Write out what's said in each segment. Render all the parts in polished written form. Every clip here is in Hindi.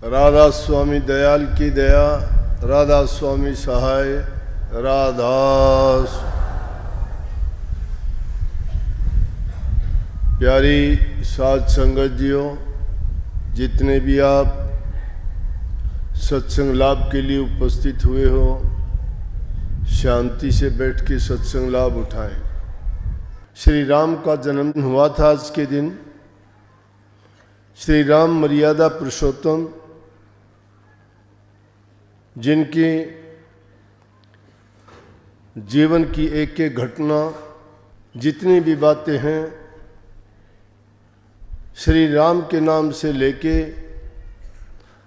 राधा स्वामी दयाल की दया, राधा स्वामी सहाय, राधा। प्यारी साध संगत जियो, जितने भी आप सत्संग लाभ के लिए उपस्थित हुए हो, शांति से बैठ के सत्संग लाभ उठाएं। श्री राम का जन्म हुआ था आज के दिन। श्री राम मर्यादा पुरुषोत्तम, जिनके जीवन की एक एक घटना, जितनी भी बातें हैं, श्री राम के नाम से लेके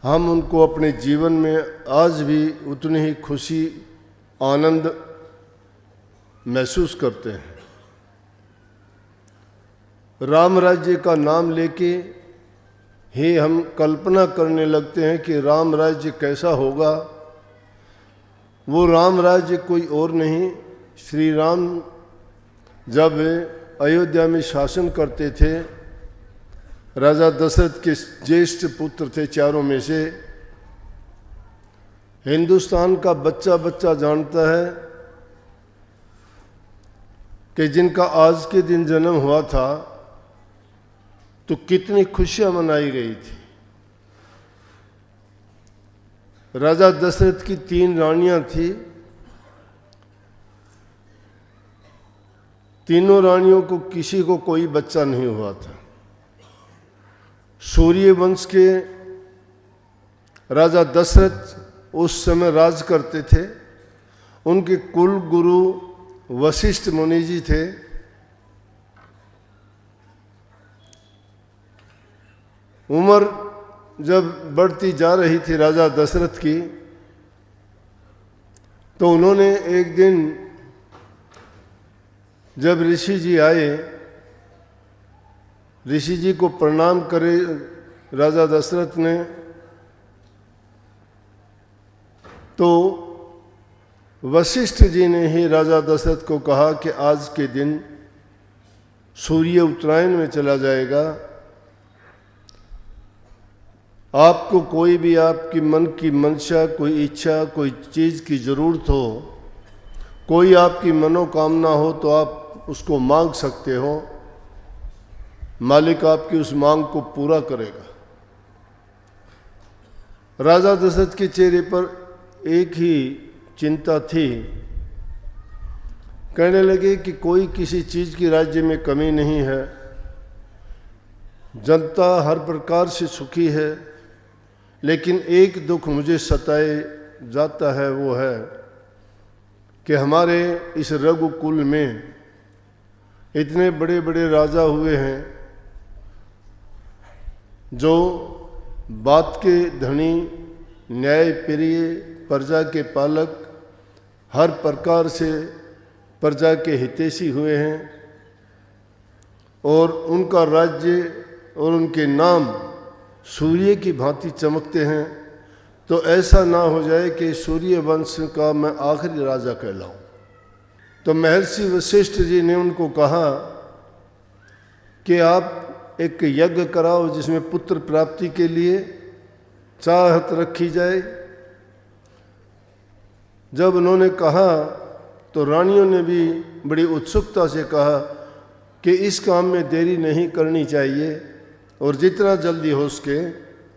हम उनको अपने जीवन में आज भी उतनी ही खुशी आनंद महसूस करते हैं। राम राज्य का नाम लेके ही हम कल्पना करने लगते हैं कि राम राज्य कैसा होगा। वो राम राज्य कोई और नहीं, श्री राम जब अयोध्या में शासन करते थे, राजा दशरथ के ज्येष्ठ पुत्र थे चारों में से। हिंदुस्तान का बच्चा बच्चा जानता है कि जिनका आज के दिन जन्म हुआ था तो कितनी खुशियां मनाई गई थी। राजा दशरथ की 3 रानियां थी। तीनों रानियों को किसी को कोई बच्चा नहीं हुआ था। सूर्य वंश के राजा दशरथ उस समय राज करते थे। उनके कुल गुरु वशिष्ठ मुनि जी थे। उम्र जब बढ़ती जा रही थी राजा दशरथ की, तो उन्होंने एक दिन जब ऋषि जी आए, ऋषि जी को प्रणाम करे राजा दशरथ ने, तो वशिष्ठ जी ने ही राजा दशरथ को कहा कि आज के दिन सूर्य उत्तरायण में चला जाएगा। आपको कोई भी आपकी मन की मंशा, कोई इच्छा, कोई चीज़ की ज़रूरत हो, कोई आपकी मनोकामना हो तो आप उसको मांग सकते हो। मालिक आपकी उस मांग को पूरा करेगा। राजा दशरथ के चेहरे पर एक ही चिंता थी। कहने लगे कि कोई किसी चीज़ की राज्य में कमी नहीं है, जनता हर प्रकार से सुखी है, लेकिन एक दुख मुझे सताए जाता है, वो है कि हमारे इस रघुकुल में इतने बड़े बड़े राजा हुए हैं जो बात के धनी, न्याय प्रिय, प्रजा के पालक, हर प्रकार से प्रजा के हितैषी हुए हैं, और उनका राज्य और उनके नाम सूर्य की भांति चमकते हैं। तो ऐसा ना हो जाए कि सूर्य वंश का मैं आखिरी राजा कहलाऊं। तो महर्षि वशिष्ठ जी ने उनको कहा कि आप एक यज्ञ कराओ जिसमें पुत्र प्राप्ति के लिए चाहत रखी जाए। जब उन्होंने कहा तो रानियों ने भी बड़ी उत्सुकता से कहा कि इस काम में देरी नहीं करनी चाहिए और जितना जल्दी हो सके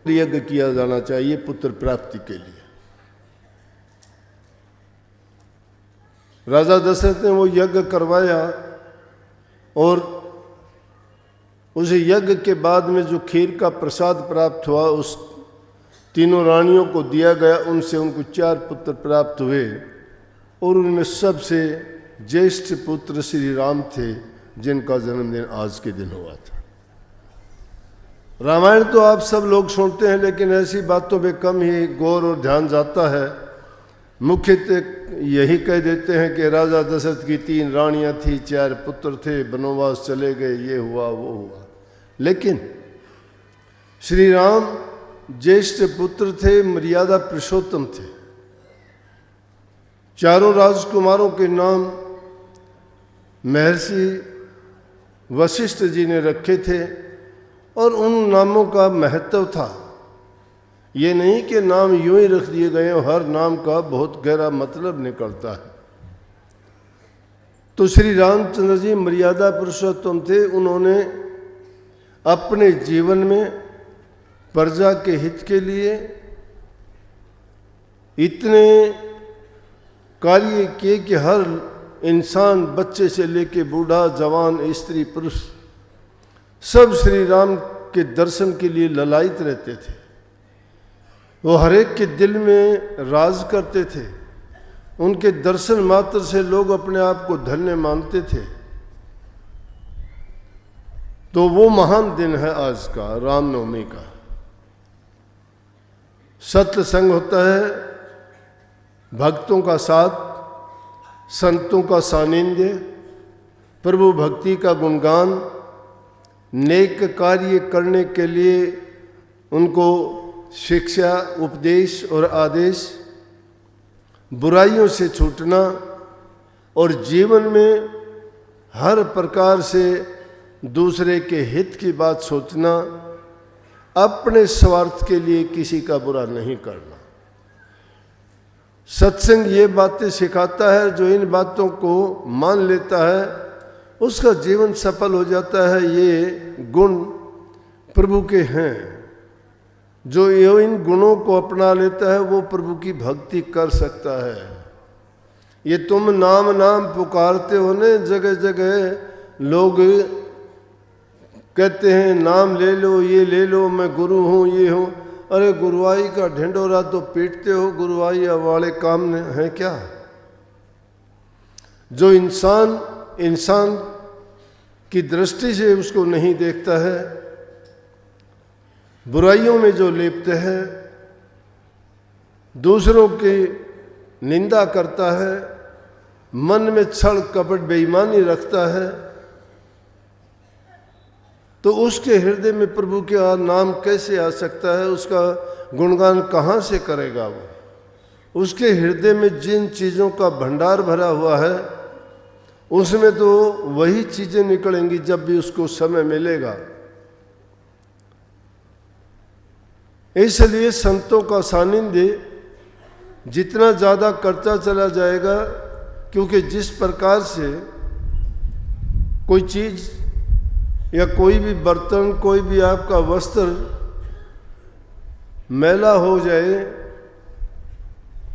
यज्ञ किया जाना चाहिए पुत्र प्राप्ति के लिए। राजा दशरथ ने वो यज्ञ करवाया, और उस यज्ञ के बाद में जो खीर का प्रसाद प्राप्त हुआ उस तीनों रानियों को दिया गया। उनसे उनको 4 पुत्र प्राप्त हुए, और उनमें सबसे ज्येष्ठ पुत्र श्री राम थे, जिनका जन्मदिन आज के दिन हुआ था। रामायण तो आप सब लोग सुनते हैं, लेकिन ऐसी बातों में कम ही गौर और ध्यान जाता है। मुख्यतः यही कह देते हैं कि राजा दशरथ की 3 रानियां थी, 4 पुत्र थे, वनवास चले गए, ये हुआ वो हुआ। लेकिन श्री राम ज्येष्ठ पुत्र थे, मर्यादा पुरुषोत्तम थे। चारों राजकुमारों के नाम महर्षि वशिष्ठ जी ने रखे थे, और उन नामों का महत्व था। ये नहीं कि नाम यूं ही रख दिए गए, हर नाम का बहुत गहरा मतलब निकलता है। तो श्री रामचंद्र जी मर्यादा पुरुषोत्तम थे। उन्होंने अपने जीवन में प्रजा के हित के लिए इतने कार्य किए कि हर इंसान, बच्चे से लेके बूढ़ा, जवान, स्त्री, पुरुष, सब श्री राम के दर्शन के लिए ललायित रहते थे। वो हर एक के दिल में राज करते थे। उनके दर्शन मात्र से लोग अपने आप को धन्य मानते थे। तो वो महान दिन है आज का, रामनवमी का। सत्संग होता है, भक्तों का साथ, संतों का सानिध्य, प्रभु भक्ति का गुणगान, नेक कार्य करने के लिए उनको शिक्षा, उपदेश और आदेश, बुराइयों से छूटना और जीवन में हर प्रकार से दूसरे के हित की बात सोचना, अपने स्वार्थ के लिए किसी का बुरा नहीं करना। सत्संग ये बातें सिखाता है। जो इन बातों को मान लेता है उसका जीवन सफल हो जाता है। ये गुण प्रभु के हैं। जो इन गुणों को अपना लेता है वो प्रभु की भक्ति कर सकता है। ये तुम नाम नाम पुकारते हो न, जगह जगह लोग कहते हैं नाम ले लो, ये ले लो, मैं गुरु हूँ, ये हूँ। अरे गुरुवाई का ढिंडोरा तो पीटते हो, गुरुवाई वाले काम है क्या? जो इंसान की दृष्टि से उसको नहीं देखता है, बुराइयों में जो लिप्त है, दूसरों की निंदा करता है, मन में छल कपट बेईमानी रखता है, तो उसके हृदय में प्रभु का नाम कैसे आ सकता है? उसका गुणगान कहाँ से करेगा वो? उसके हृदय में जिन चीज़ों का भंडार भरा हुआ है उसमें तो वही चीज़ें निकलेंगी जब भी उसको समय मिलेगा। इसलिए संतों का सानिध्य जितना ज़्यादा करता चला जाएगा, क्योंकि जिस प्रकार से कोई चीज़ या कोई भी बर्तन, कोई भी आपका वस्त्र मैला हो जाए,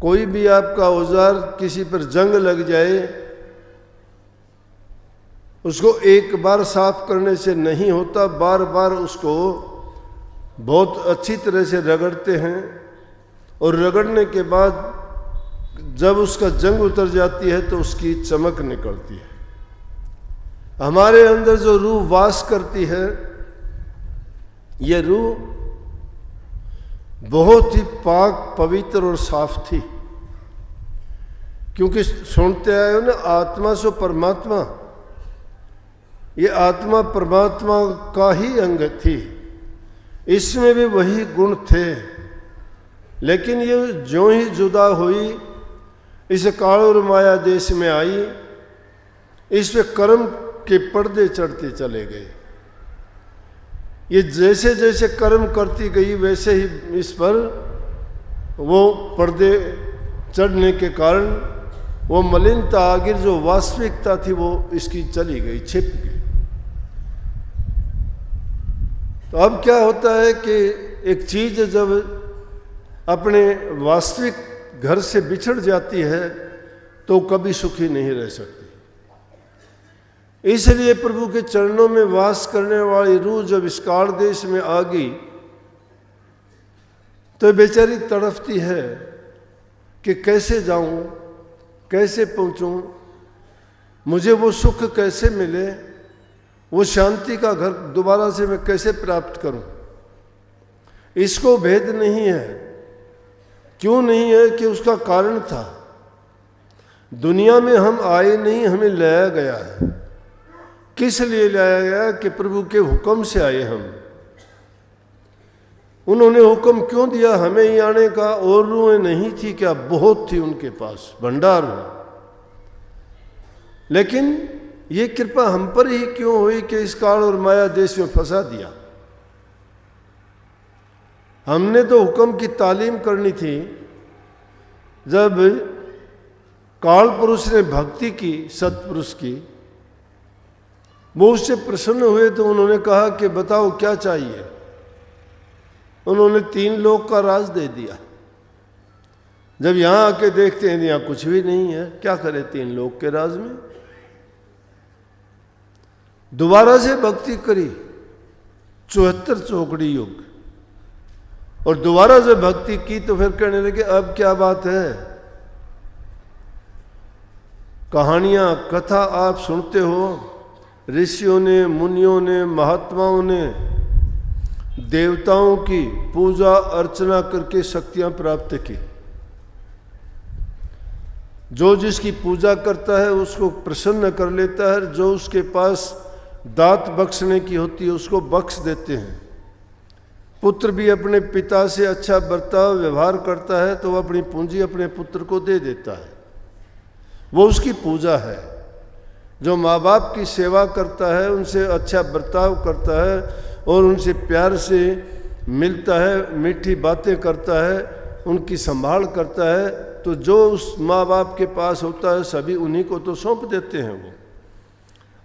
कोई भी आपका औजार किसी पर जंग लग जाए, उसको एक बार साफ करने से नहीं होता, बार बार उसको बहुत अच्छी तरह से रगड़ते हैं। और रगड़ने के बाद जब उसका जंग उतर जाती है तो उसकी चमक निकलती है। हमारे अंदर जो रूह वास करती है, ये रूह बहुत ही पाक, पवित्र और साफ थी। क्योंकि सुनते आए हो ना, आत्मा सो परमात्मा, ये आत्मा परमात्मा का ही अंग थी। इसमें भी वही गुण थे। लेकिन ये ज्यों ही जुदा हुई, इस काल और माया देश में आई, इस पे कर्म के पर्दे चढ़ते चले गए। ये जैसे जैसे कर्म करती गई वैसे ही इस पर वो पर्दे चढ़ने के कारण वो मलिनता आगे जो वास्तविकता थी वो इसकी चली गई, छिप गई। तो अब क्या होता है कि एक चीज़ जब अपने वास्तविक घर से बिछड़ जाती है तो कभी सुखी नहीं रह सकती। इसलिए प्रभु के चरणों में वास करने वाली रूह जब इस काल देश में आ गई तो बेचारी तड़पती है कि कैसे जाऊं, कैसे पहुंचूं, मुझे वो सुख कैसे मिले, वो शांति का घर दोबारा से मैं कैसे प्राप्त करूं। इसको भेद नहीं है। क्यों नहीं है? कि उसका कारण था। दुनिया में हम आए नहीं, हमें लाया गया है। किस लिए लाया गया? कि प्रभु के हुक्म से आए हम। उन्होंने हुक्म क्यों दिया हमें ही आने का? और रूहें नहीं थी क्या? बहुत थी उनके पास, भंडार में। लेकिन ये कृपा हम पर ही क्यों हुई कि इस काल और माया देश में फंसा दिया? हमने तो हुक्म की तालीम करनी थी। जब काल पुरुष ने भक्ति की, सत्पुरुष की, वो उससे प्रसन्न हुए तो उन्होंने कहा कि बताओ क्या चाहिए। उन्होंने 3 लोक का राज दे दिया। जब यहाँ आके देखते हैं यहाँ कुछ भी नहीं है, क्या करे 3 लोक के राज में। दोबारा से भक्ति करी, 74 चौकड़ी युग, और दोबारा से भक्ति की तो फिर कहने लगे अब क्या बात है। कहानियां, कथा आप सुनते हो, ऋषियों ने, मुनियों ने, महात्माओं ने देवताओं की पूजा अर्चना करके शक्तियां प्राप्त की। जो जिसकी पूजा करता है उसको प्रसन्न कर लेता है, जो उसके पास दात बख्शने की होती है उसको बख्श देते हैं। पुत्र भी अपने पिता से अच्छा बर्ताव व्यवहार करता है तो वह अपनी पूंजी अपने पुत्र को दे देता है, वो उसकी पूजा है। जो माँ बाप की सेवा करता है, उनसे अच्छा बर्ताव करता है और उनसे प्यार से मिलता है, मीठी बातें करता है, उनकी संभाल करता है, तो जो उस माँ बाप के पास होता है सभी उन्हीं को तो सौंप देते हैं वो।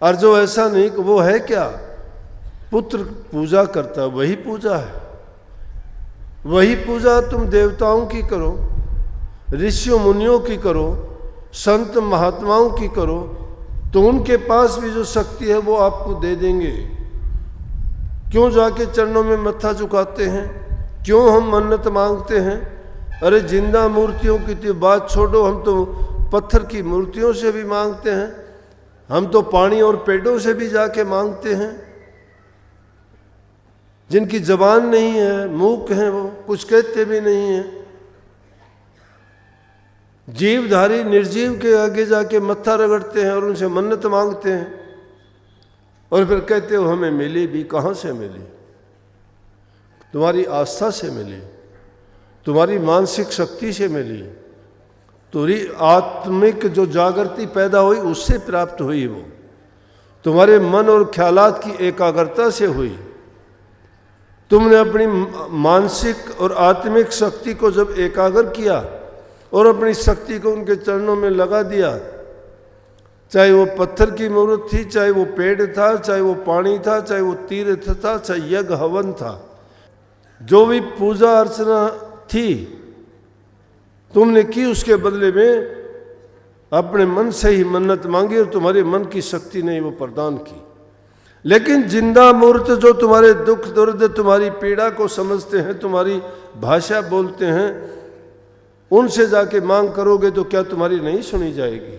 और जो ऐसा नहीं, वो है क्या, पुत्र पूजा करता है, वही पूजा है। वही पूजा तुम देवताओं की करो, ऋषियों मुनियों की करो, संत महात्माओं की करो, तो उनके पास भी जो शक्ति है वो आपको दे देंगे। क्यों जाके चरणों में मत्था झुकाते हैं, क्यों हम मन्नत मांगते हैं। अरे जिंदा मूर्तियों की तो बात छोड़ो, हम तो पत्थर की मूर्तियों से भी मांगते हैं, हम तो पानी और पेड़ों से भी जाके मांगते हैं। जिनकी जबान नहीं है, मूक हैं, वो कुछ कहते भी नहीं हैं। जीवधारी निर्जीव के आगे जाके मत्था रगड़ते हैं और उनसे मन्नत मांगते हैं, और फिर कहते हो हमें मिली भी। कहाँ से मिली? तुम्हारी आस्था से मिली, तुम्हारी मानसिक शक्ति से मिली, तुम्हारी आत्मिक जो जागृति पैदा हुई उससे प्राप्त हुई। वो तुम्हारे मन और ख्यालात की एकाग्रता से हुई। तुमने अपनी मानसिक और आत्मिक शक्ति को जब एकाग्र किया और अपनी शक्ति को उनके चरणों में लगा दिया, चाहे वो पत्थर की मूर्त थी, चाहे वो पेड़ था, चाहे वो पानी था, चाहे वो तीर्थ था, चाहे यज्ञ हवन था, जो भी पूजा अर्चना थी तुमने की, उसके बदले में अपने मन से ही मन्नत मांगी और तुम्हारे मन की शक्ति ने वो प्रदान की। लेकिन जिंदा मूर्त जो तुम्हारे दुख दर्द, तुम्हारी पीड़ा को समझते हैं, तुम्हारी भाषा बोलते हैं, उनसे जाके मांग करोगे तो क्या तुम्हारी नहीं सुनी जाएगी?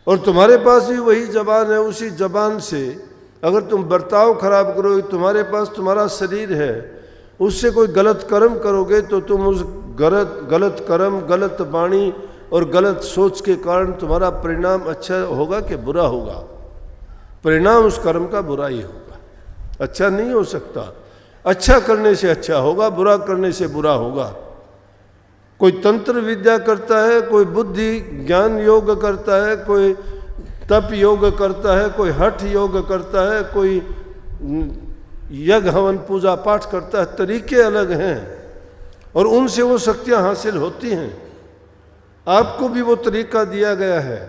और तुम्हारे पास भी वही जबान है, उसी जबान से अगर तुम बर्ताव खराब करोगे, तुम्हारे पास तुम्हारा शरीर है, उससे कोई गलत कर्म करोगे तो तुम उस गलत कर्म, गलत वाणी और गलत सोच के कारण तुम्हारा परिणाम अच्छा होगा कि बुरा होगा? परिणाम उस कर्म का बुरा ही होगा, अच्छा नहीं हो सकता। अच्छा करने से अच्छा होगा, बुरा करने से बुरा होगा। कोई तंत्र विद्या करता है, कोई बुद्धि ज्ञान योग करता है, कोई तप योग करता है, कोई हठ योग करता है, कोई यज्ञ हवन पूजा पाठ करता है, तरीके अलग हैं और उनसे वो शक्तियां हासिल होती हैं। आपको भी वो तरीका दिया गया है,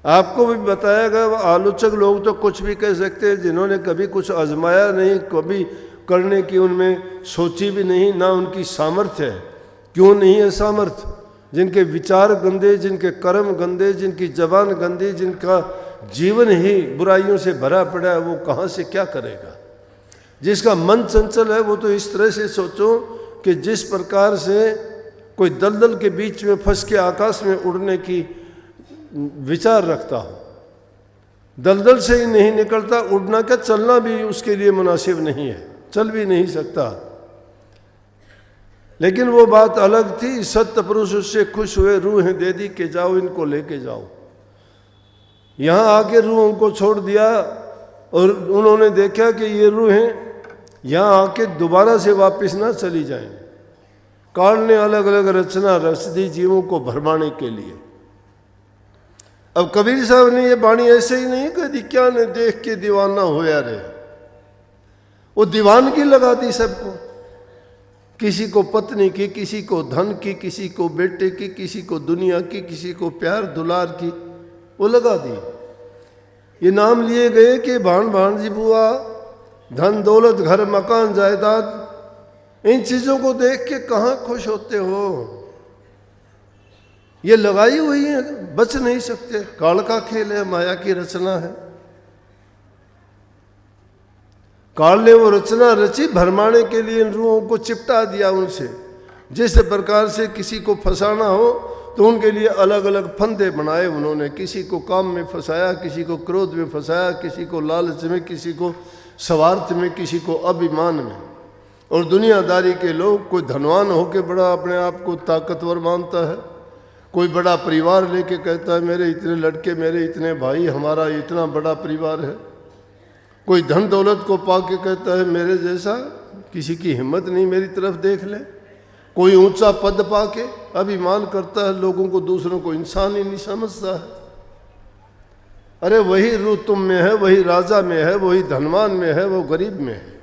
आपको भी बताया गया। वो आलोचक लोग तो कुछ भी कह सकते हैं, जिन्होंने कभी कुछ आजमाया नहीं, कभी करने की उनमें सोची भी नहीं, ना उनकी सामर्थ्य है। क्यों नहीं है सामर्थ्य? जिनके विचार गंदे, जिनके कर्म गंदे, जिनकी जबान गंदी, जिनका जीवन ही बुराइयों से भरा पड़ा है, वो कहाँ से क्या करेगा? जिसका मन चंचल है वो तो इस तरह से सोचो कि जिस प्रकार से कोई दलदल के बीच में फंस के आकाश में उड़ने की विचार रखता हो, दलदल से ही नहीं निकलता, उड़ना क्या, चलना भी उसके लिए मुनासिब नहीं है, चल भी नहीं सकता। लेकिन वो बात अलग थी। सत्य पुरुष उससे खुश हुए, रूहें दे दी कि जाओ इनको लेके जाओ। यहाँ आके रूहों को छोड़ दिया और उन्होंने देखा कि ये रूहें यहाँ आके दोबारा से वापस ना चली जाएं। काल ने अलग अलग रचना रच दी जीवों को भरमाने के लिए। अब कबीर साहब ने ये वाणी ऐसे ही नहीं कह दी, क्या ने देख के दीवाना होया रे। वो दीवानगी लगा दी सबको, किसी को पत्नी की, किसी को धन की, किसी को बेटे की, किसी को दुनिया की, किसी को प्यार दुलार की, वो लगा दी। ये नाम लिए गए कि भाण भाणजी बुआ, धन दौलत घर मकान जायदाद, इन चीज़ों को देख के कहाँ खुश होते हो? ये लगाई हुई है, बच नहीं सकते। काल का खेल है, माया की रचना है। काल ने वो रचना रची भरमाने के लिए इन रूहों को चिपटा दिया उनसे। जिस प्रकार से किसी को फंसाना हो तो उनके लिए अलग अलग फंदे बनाए उन्होंने। किसी को काम में फंसाया, किसी को क्रोध में फंसाया, किसी को लालच में, किसी को स्वार्थ में, किसी को अभिमान में। और दुनियादारी के लोग, कोई धनवान होकर बड़ा अपने आप को ताकतवर मानता है, कोई बड़ा परिवार लेके कहता है मेरे इतने लड़के, मेरे इतने भाई, हमारा इतना बड़ा परिवार है। कोई धन दौलत को पाके कहता है मेरे जैसा किसी की हिम्मत नहीं, मेरी तरफ देख ले। कोई ऊंचा पद पाके अभिमान करता है, लोगों को, दूसरों को इंसान ही नहीं समझता है। अरे वही रूह तुम में है, वही राजा में है, वही धनवान में है, वो गरीब में है।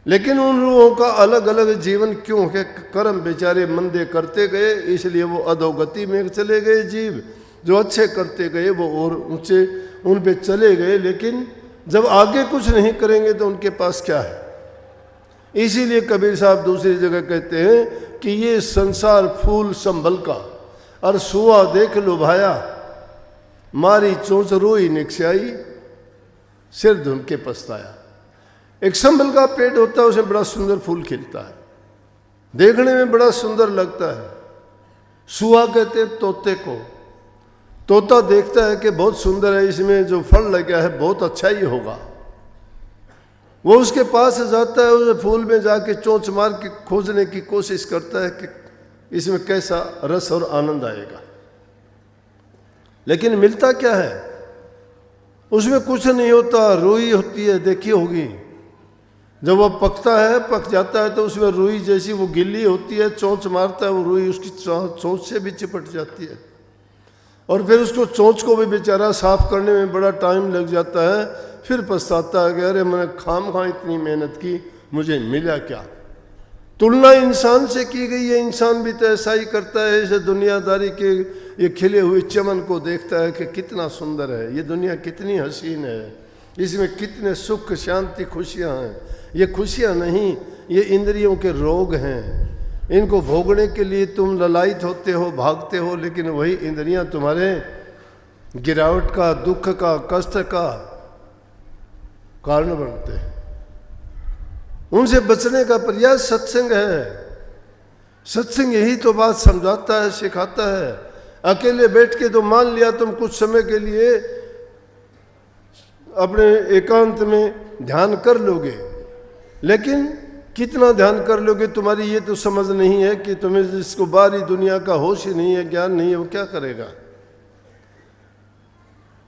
लेकिन उन रूहों का अलग अलग जीवन क्यों है? कर्म बेचारे मंदे करते गए, इसलिए वो अधोगति में चले गए। जीव जो अच्छे करते गए वो और ऊंचे उन पे चले गए। लेकिन जब आगे कुछ नहीं करेंगे तो उनके पास क्या है? इसीलिए कबीर साहब दूसरी जगह कहते हैं कि ये संसार फूल संभल का, और सुआ देख लुभाया, मारी चोंच रोई निकसाई, सिर धुन के पछताया। एक संभल का पेड़ होता है, उसमें बड़ा सुंदर फूल खिलता है, देखने में बड़ा सुंदर लगता है। सुआ कहते हैं तोते को। तोता देखता है कि बहुत सुंदर है, इसमें जो फल लगा है बहुत अच्छा ही होगा। वो उसके पास जाता है, उस फूल में जाके चोंच मार के खोजने की कोशिश करता है कि इसमें कैसा रस और आनंद आएगा। लेकिन मिलता क्या है? उसमें कुछ नहीं होता, रुई होती है, देखी होगी। जब वो पकता है, पक जाता है तो उसमें रुई जैसी वो गिल्ली होती है, चोंच मारता है, वो रुई उसकी चोंच से भी चिपट जाती है। और फिर उसको चोंच को भी बेचारा साफ करने में बड़ा टाइम लग जाता है। फिर पछताता है कि अरे मैंने खामखा इतनी मेहनत की, मुझे मिला क्या? तुलना इंसान से की गई है, इंसान भी तो ऐसा ही करता है। इसे दुनियादारी के ये खिले हुए चमन को देखता है कि कितना सुंदर है, ये दुनिया कितनी हसीन है, इसमें कितने सुख शांति खुशियाँ हैं। ये खुशियाँ नहीं, ये इंद्रियों के रोग हैं। इनको भोगने के लिए तुम ललायित होते हो, भागते हो, लेकिन वही इंद्रियां तुम्हारे गिरावट का, दुख का, कष्ट का कारण बनते हैं। उनसे बचने का प्रयास सत्संग है। सत्संग यही तो बात समझाता है, सिखाता है। अकेले बैठ के तो मान लिया तुम कुछ समय के लिए अपने एकांत में ध्यान कर लोगे, लेकिन कितना ध्यान कर लोगे? तुम्हारी ये तो समझ नहीं है कि तुम्हें जिसको बाहरी दुनिया का होश ही नहीं है, ज्ञान नहीं है, वो क्या करेगा?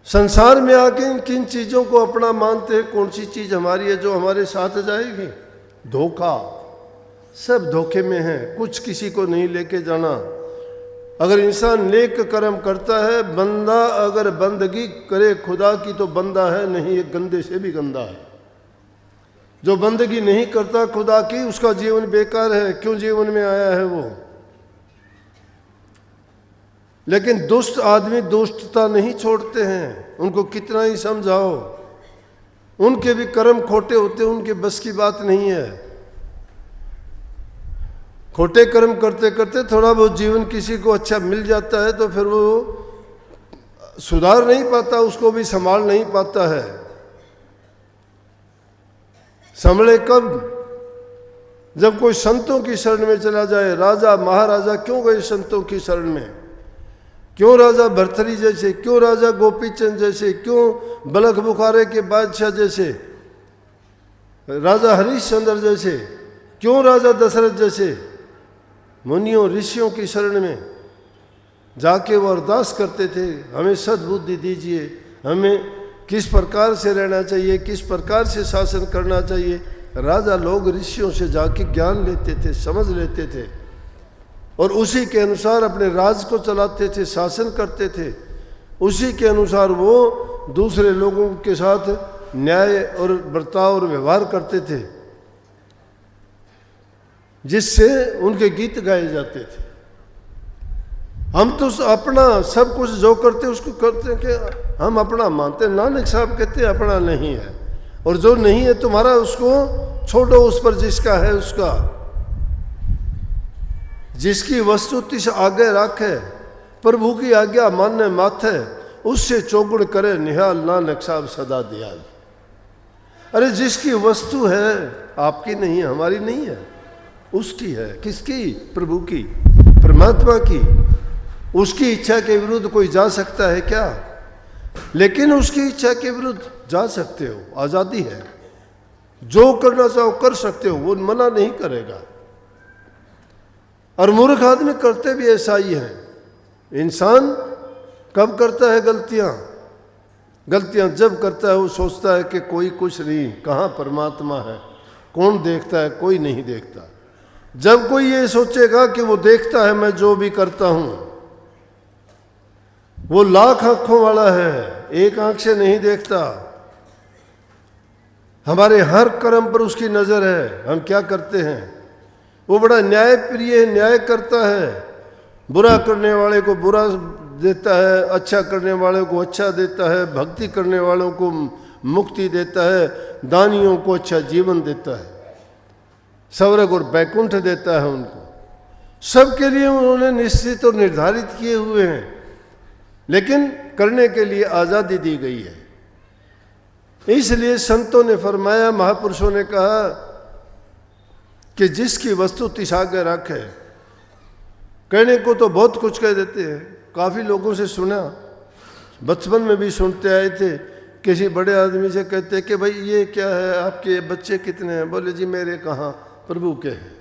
संसार में आके किन चीज़ों को अपना मानते हैं? कौन सी चीज़ हमारी है जो हमारे साथ जाएगी? धोखा। सब धोखे में है, कुछ किसी को नहीं लेके जाना। अगर इंसान नेक कर्म करता है, बंदा अगर बंदगी करे खुदा की तो बंदा है नहीं, एक गंदे से भी गंदा है। जो बंदगी नहीं करता खुदा की, उसका जीवन बेकार है। क्यों जीवन में आया है वो? लेकिन दुष्ट आदमी दुष्टता नहीं छोड़ते हैं, उनको कितना ही समझाओ, उनके भी कर्म खोटे होते हैं, उनके बस की बात नहीं है। खोटे कर्म करते करते थोड़ा बहुत जीवन किसी को अच्छा मिल जाता है तो फिर वो सुधार नहीं पाता, उसको भी संभाल नहीं पाता है। संभले कब? जब कोई संतों की शरण में चला जाए। राजा महाराजा क्यों गए संतों की शरण में? क्यों राजा भरथरी जैसे, क्यों राजा गोपीचंद जैसे, क्यों बलख बुखारे के बादशाह जैसे, राजा हरिश्चंद्र जैसे, क्यों राजा दशरथ जैसे मुनियों ऋषियों की शरण में जाके वो अरदास करते थे, हमें सद्बुद्धि दीजिए, हमें किस प्रकार से रहना चाहिए, किस प्रकार से शासन करना चाहिए। राजा लोग ऋषियों से जाके ज्ञान लेते थे, समझ लेते थे, और उसी के अनुसार अपने राज को चलाते थे, शासन करते थे। उसी के अनुसार वो दूसरे लोगों के साथ न्याय और बर्ताव और व्यवहार करते थे, जिससे उनके गीत गाए जाते थे। हम तो अपना सब कुछ जो करते उसको करते कि हम अपना मानते। नानक साहब कहते हैं अपना नहीं है, और जो नहीं है तुम्हारा उसको छोड़ो, उस पर जिसका है उसका। जिसकी वस्तु तिस आगे राखे, प्रभु की आज्ञा माने माथे, उससे चौगुण करे निहाल, नानक साहब सदा दयाल। अरे जिसकी वस्तु है, आपकी नहीं है, हमारी नहीं है, उसकी है। किसकी? प्रभु की, परमात्मा की। उसकी इच्छा के विरुद्ध कोई जा सकता है क्या? लेकिन उसकी इच्छा के विरुद्ध जा सकते हो, आज़ादी है। जो करना चाहो कर सकते हो, वो मना नहीं करेगा। और मूर्ख आदमी करते भी ऐसा ही है। इंसान कब करता है गलतियां? गलतियां जब करता है वो सोचता है कि कोई कुछ नहीं, कहाँ परमात्मा है, कौन देखता है? कोई नहीं देखता। जब कोई ये सोचेगा कि वो देखता है मैं जो भी करता हूं, वो लाख आंखों वाला है, एक आंख से नहीं देखता। हमारे हर कर्म पर उसकी नजर है, हम क्या करते हैं। वो बड़ा न्याय प्रिय है, न्याय करता है। बुरा करने वाले को बुरा देता है, अच्छा करने वाले को अच्छा देता है, भक्ति करने वालों को मुक्ति देता है, दानियों को अच्छा जीवन देता है, स्वर्ग और बैकुंठ देता है उनको। सबके लिए उन्होंने निश्चित और निर्धारित किए हुए हैं, लेकिन करने के लिए आज़ादी दी गई है। इसलिए संतों ने फरमाया, महापुरुषों ने कहा कि जिसकी वस्तु तिस आगे रखे। कहने को तो बहुत कुछ कह देते हैं, काफ़ी लोगों से सुना, बचपन में भी सुनते आए थे। किसी बड़े आदमी से कहते कि भाई ये क्या है, आपके बच्चे कितने हैं? बोले जी मेरे कहाँ, प्रभु के हैं।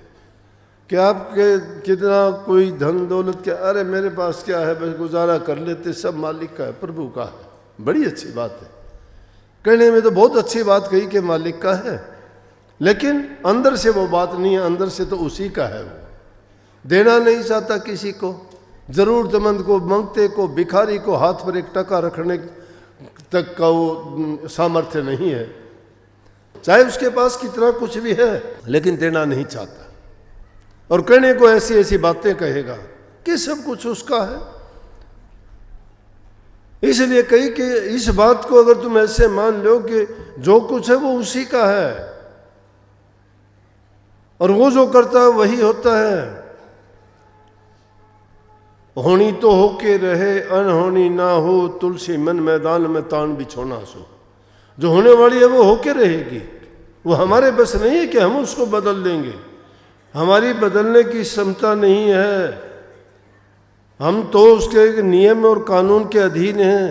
कि आपके कितना कोई धन दौलत क्या? अरे मेरे पास क्या है, बस गुजारा कर लेते, सब मालिक का है, प्रभु का है। बड़ी अच्छी बात है। कहने में तो बहुत अच्छी बात कही कि मालिक का है, लेकिन अंदर से वो बात नहीं है। अंदर से तो उसी का है। वो देना नहीं चाहता किसी को, जरूरतमंद को, मंगते को, भिखारी को हाथ पर एक टका रखने तक का वो सामर्थ्य नहीं है। चाहे उसके पास कितना कुछ भी है, लेकिन देना नहीं चाहता। और कहने को ऐसी ऐसी बातें कहेगा कि सब कुछ उसका है। इसलिए कही कि इस बात को अगर तुम ऐसे मान लो कि जो कुछ है वो उसी का है, और वो जो करता है वही होता है। होनी तो होके रहे, अनहोनी ना हो, तुलसी मन मैदान में तान बिछोना सो। जो होने वाली है वो होके रहेगी, वो हमारे बस नहीं है कि हम उसको बदल देंगे। हमारी बदलने की क्षमता नहीं है। हम तो उसके नियम और कानून के अधीन हैं,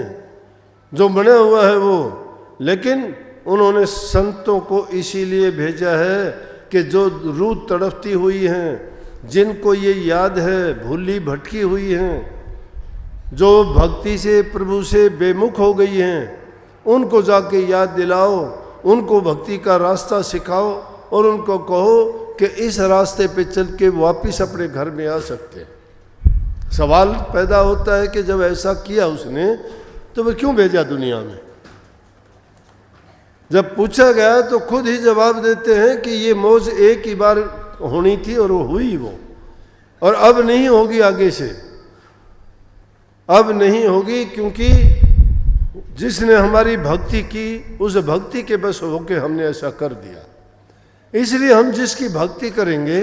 जो बना हुआ है वो। लेकिन उन्होंने संतों को इसीलिए भेजा है कि जो रूह तड़पती हुई हैं, जिनको ये याद है, भूली भटकी हुई हैं, जो भक्ति से प्रभु से बेमुख हो गई हैं, उनको जाके याद दिलाओ, उनको भक्ति का रास्ता सिखाओ, और उनको कहो कि इस रास्ते पे चल के वापिस अपने घर में आ सकते हैं। सवाल पैदा होता है कि जब ऐसा किया उसने, तो वह क्यों भेजा दुनिया में? जब पूछा गया तो खुद ही जवाब देते हैं कि ये मौज एक ही बार होनी थी और वो हुई वो, और अब नहीं होगी आगे से। अब नहीं होगी, क्योंकि जिसने हमारी भक्ति की, उस भक्ति के बस होके हमने ऐसा कर दिया। इसलिए हम जिसकी भक्ति करेंगे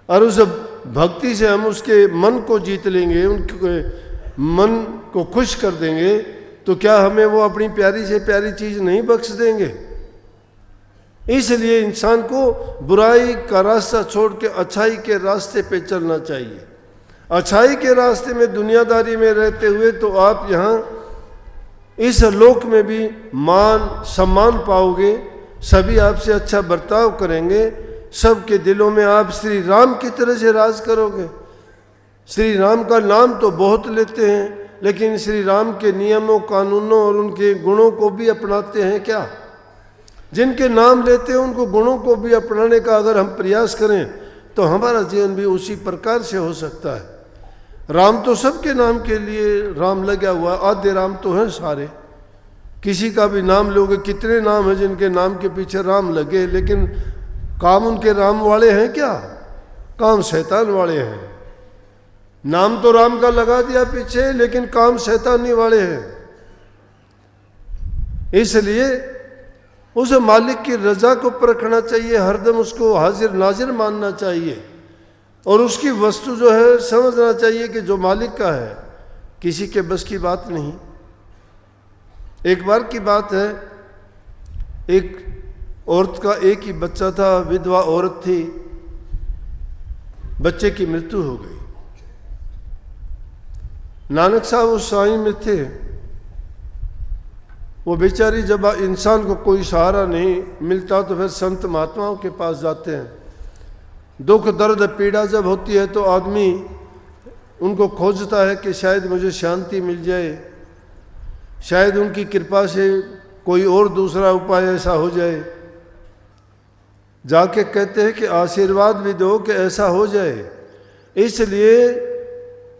और उस भक्ति से हम उसके मन को जीत लेंगे, उनके मन को खुश कर देंगे, तो क्या हमें वो अपनी प्यारी से प्यारी चीज़ नहीं बख्श देंगे? इसलिए इंसान को बुराई का रास्ता छोड़ के अच्छाई के रास्ते पे चलना चाहिए। अच्छाई के रास्ते में दुनियादारी में रहते हुए तो आप यहाँ इस लोक में भी मान सम्मान पाओगे, सभी आपसे अच्छा बर्ताव करेंगे, सबके दिलों में आप श्री राम की तरह से राज करोगे। श्री राम का नाम तो बहुत लेते हैं, लेकिन श्री राम के नियमों, कानूनों और उनके गुणों को भी अपनाते हैं क्या? जिनके नाम लेते हैं उनको गुणों को भी अपनाने का अगर हम प्रयास करें तो हमारा जीवन भी उसी प्रकार से हो सकता है। राम तो सबके नाम के लिए राम लगा हुआ, आधे राम तो हैं सारे, किसी का भी नाम लोगे, कितने नाम हैं जिनके नाम के पीछे राम लगे, लेकिन काम उनके राम वाले हैं क्या? काम शैतान वाले हैं। नाम तो राम का लगा दिया पीछे, लेकिन काम शैतानी वाले हैं। इसलिए उस मालिक की रजा को परखना चाहिए, हरदम उसको हाजिर नाजिर मानना चाहिए, और उसकी वस्तु जो है समझना चाहिए कि जो मालिक का है, किसी के बस की बात नहीं। एक बार की बात है, एक औरत का एक ही बच्चा था, विधवा औरत थी, बच्चे की मृत्यु हो गई। नानक साहब उस साई में थे। वो बेचारी, जब इंसान को कोई सहारा नहीं मिलता तो फिर संत महात्माओं के पास जाते हैं। दुख दर्द पीड़ा जब होती है तो आदमी उनको खोजता है कि शायद मुझे शांति मिल जाए, शायद उनकी कृपा से कोई और दूसरा उपाय ऐसा हो जाए। जाके कहते हैं कि आशीर्वाद भी दो कि ऐसा हो जाए। इसलिए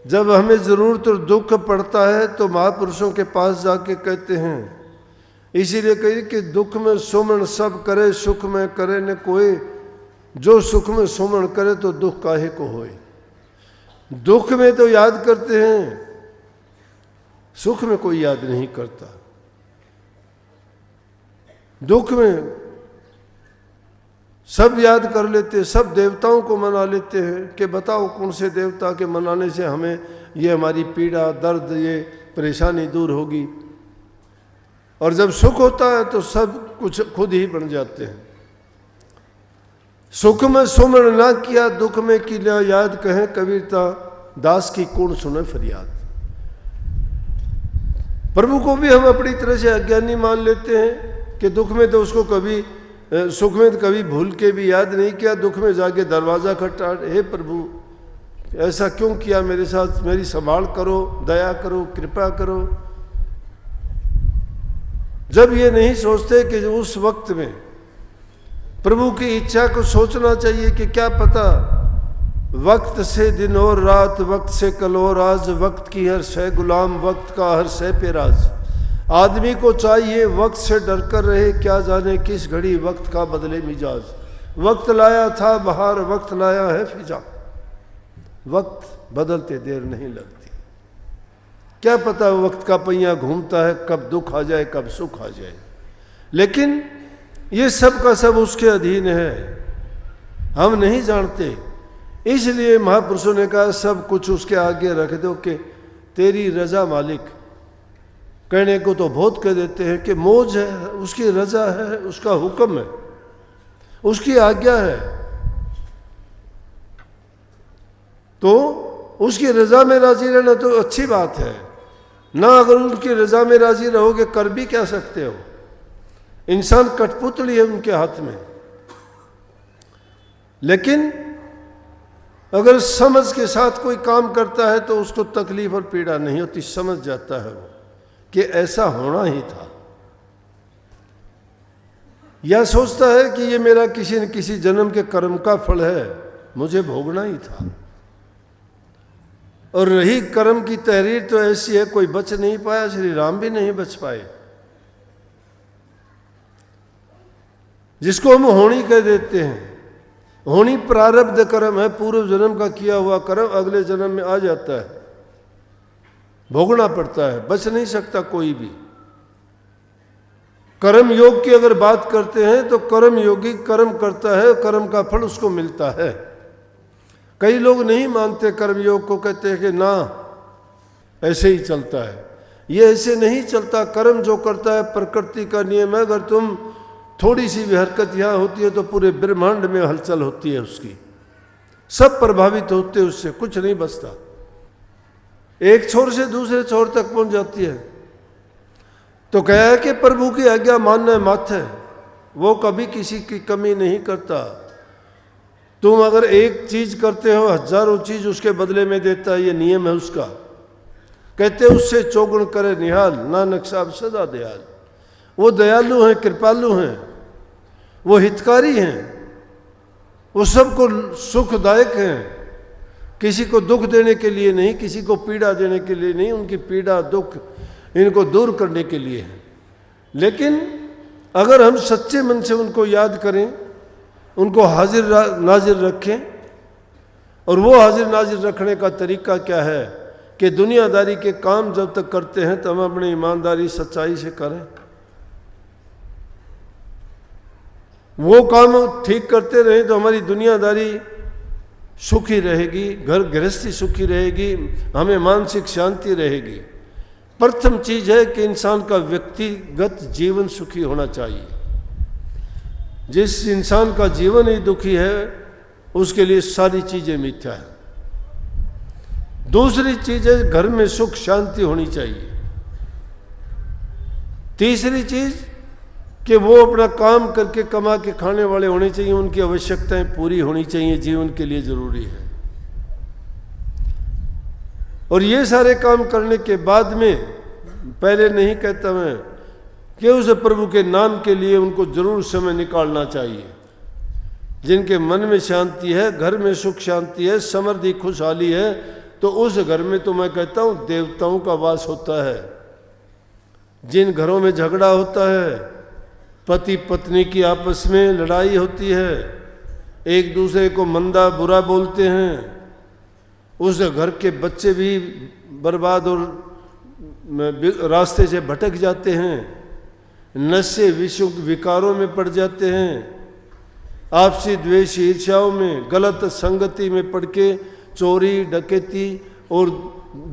जब हमें ज़रूरत और दुख पड़ता है तो महापुरुषों के पास जाके कहते हैं। इसीलिए कही कि दुख में सुमन सब करे, सुख में करे न कोई, जो सुख में सुमन करे तो दुख काहे को होए। दुख में तो याद करते हैं, सुख में कोई याद नहीं करता। दुख में सब याद कर लेते, सब देवताओं को मना लेते हैं कि बताओ कौन से देवता के मनाने से हमें ये हमारी पीड़ा दर्द ये परेशानी दूर होगी। और जब सुख होता है तो सब कुछ खुद ही बन जाते हैं। सुख में सुमन ना किया, दुख में किया याद, कहें कबीरता दास की कौन सुने फरियाद। प्रभु को भी हम अपनी तरह से अज्ञानी मान लेते हैं कि दुख में तो उसको कभी, सुख में तो कभी भूल के भी याद नहीं किया, दुख में जाके दरवाज़ा खटखटाए, हे प्रभु ऐसा क्यों किया मेरे साथ, मेरी संभाल करो, दया करो, कृपा करो। जब ये नहीं सोचते कि उस वक्त में प्रभु की इच्छा को सोचना चाहिए कि क्या पता वक्त से दिन और रात, वक्त से कल और आज, वक्त की हर शय गुलाम, वक्त का हर शय पे राज। आदमी को चाहिए वक्त से डर कर रहे, क्या जाने किस घड़ी वक्त का बदले मिजाज। वक्त लाया था बहार, वक्त लाया है फिजा, वक्त बदलते देर नहीं लगती। क्या पता वक्त का पहिया घूमता है, कब दुख आ जाए कब सुख आ जाए। लेकिन ये सब का सब उसके अधीन है, हम नहीं जानते। इसलिए महापुरुषों ने कहा सब कुछ उसके आगे रख दो कि तेरी रजा मालिक। कहने को तो बहुत कह देते हैं कि मौज है, उसकी रजा है, उसका हुक्म है, उसकी आज्ञा है, तो उसकी रजा में राजी रहना तो अच्छी बात है ना। अगर उनकी रजा में राजी रहोगे कर भी क्या सकते हो। इंसान कठपुतली है उनके हाथ में। लेकिन अगर समझ के साथ कोई काम करता है तो उसको तकलीफ और पीड़ा नहीं होती, समझ जाता है वो कि ऐसा होना ही था। या सोचता है कि ये मेरा किसी न किसी जन्म के कर्म का फल है, मुझे भोगना ही था। और रही कर्म की तहरीर तो ऐसी है, कोई बच नहीं पाया, श्री राम भी नहीं बच पाए। जिसको हम होनी कह देते हैं, होनी प्रारब्ध कर्म है, पूर्व जन्म का किया हुआ कर्म अगले जन्म में आ जाता है, भोगना पड़ता है, बच नहीं सकता कोई भी। कर्म योग की अगर बात करते हैं तो कर्म योगी कर्म करता है, कर्म का फल उसको मिलता है। कई लोग नहीं मानते कर्म योग को, कहते हैं कि ना ऐसे ही चलता है। ये ऐसे नहीं चलता। कर्म जो करता है प्रकृति का नियम है। अगर तुम थोड़ी सी भी हरकत यहाँ होती है तो पूरे ब्रह्मांड में हलचल होती है उसकी, सब प्रभावित होते हैं उससे, कुछ नहीं बचता, एक छोर से दूसरे छोर तक पहुंच जाती है। तो कहा है कि प्रभु की आज्ञा मानना माथे, वो कभी किसी की कमी नहीं करता। तुम अगर एक चीज करते हो हजारों चीज उसके बदले में देता है, ये नियम है उसका। कहते उससे चौगुण करे निहाल, नानक साहब सदा दयाल। वो दयालु हैं, कृपालु हैं, वो हितकारी हैं, वो सबको सुखदायक हैं। किसी को दुख देने के लिए नहीं, किसी को पीड़ा देने के लिए नहीं, उनकी पीड़ा दुख इनको दूर करने के लिए है। लेकिन अगर हम सच्चे मन से उनको याद करें, उनको हाजिर नाजिर रखें, और वो हाजिर नाजिर रखने का तरीका क्या है कि दुनियादारी के काम जब तक करते हैं तो हम अपनी ईमानदारी सच्चाई से करें। वो काम ठीक करते रहें तो हमारी दुनियादारी सुखी रहेगी, घर गृहस्थी सुखी रहेगी, हमें मानसिक शांति रहेगी। प्रथम चीज है कि इंसान का व्यक्तिगत जीवन सुखी होना चाहिए। जिस इंसान का जीवन ही दुखी है उसके लिए सारी चीजें मिथ्या है। दूसरी चीज है घर में सुख शांति होनी चाहिए। तीसरी चीज कि वो अपना काम करके कमा के खाने वाले होने चाहिए, उनकी आवश्यकताएं पूरी होनी चाहिए, जीवन के लिए जरूरी है। और ये सारे काम करने के बाद में, पहले नहीं कहता मैं कि उस प्रभु के नाम के लिए उनको जरूर समय निकालना चाहिए। जिनके मन में शांति है, घर में सुख शांति है, समृद्धि खुशहाली है, तो उस घर में तो मैं कहता हूं देवताओं का वास होता है। जिन घरों में झगड़ा होता है, पति पत्नी की आपस में लड़ाई होती है, एक दूसरे को मंदा बुरा बोलते हैं, उस घर के बच्चे भी बर्बाद और रास्ते से भटक जाते हैं, नशे विकारों में पड़ जाते हैं, आपसी द्वेष ईर्ष्याओं में, गलत संगति में पड़ के चोरी डकैती और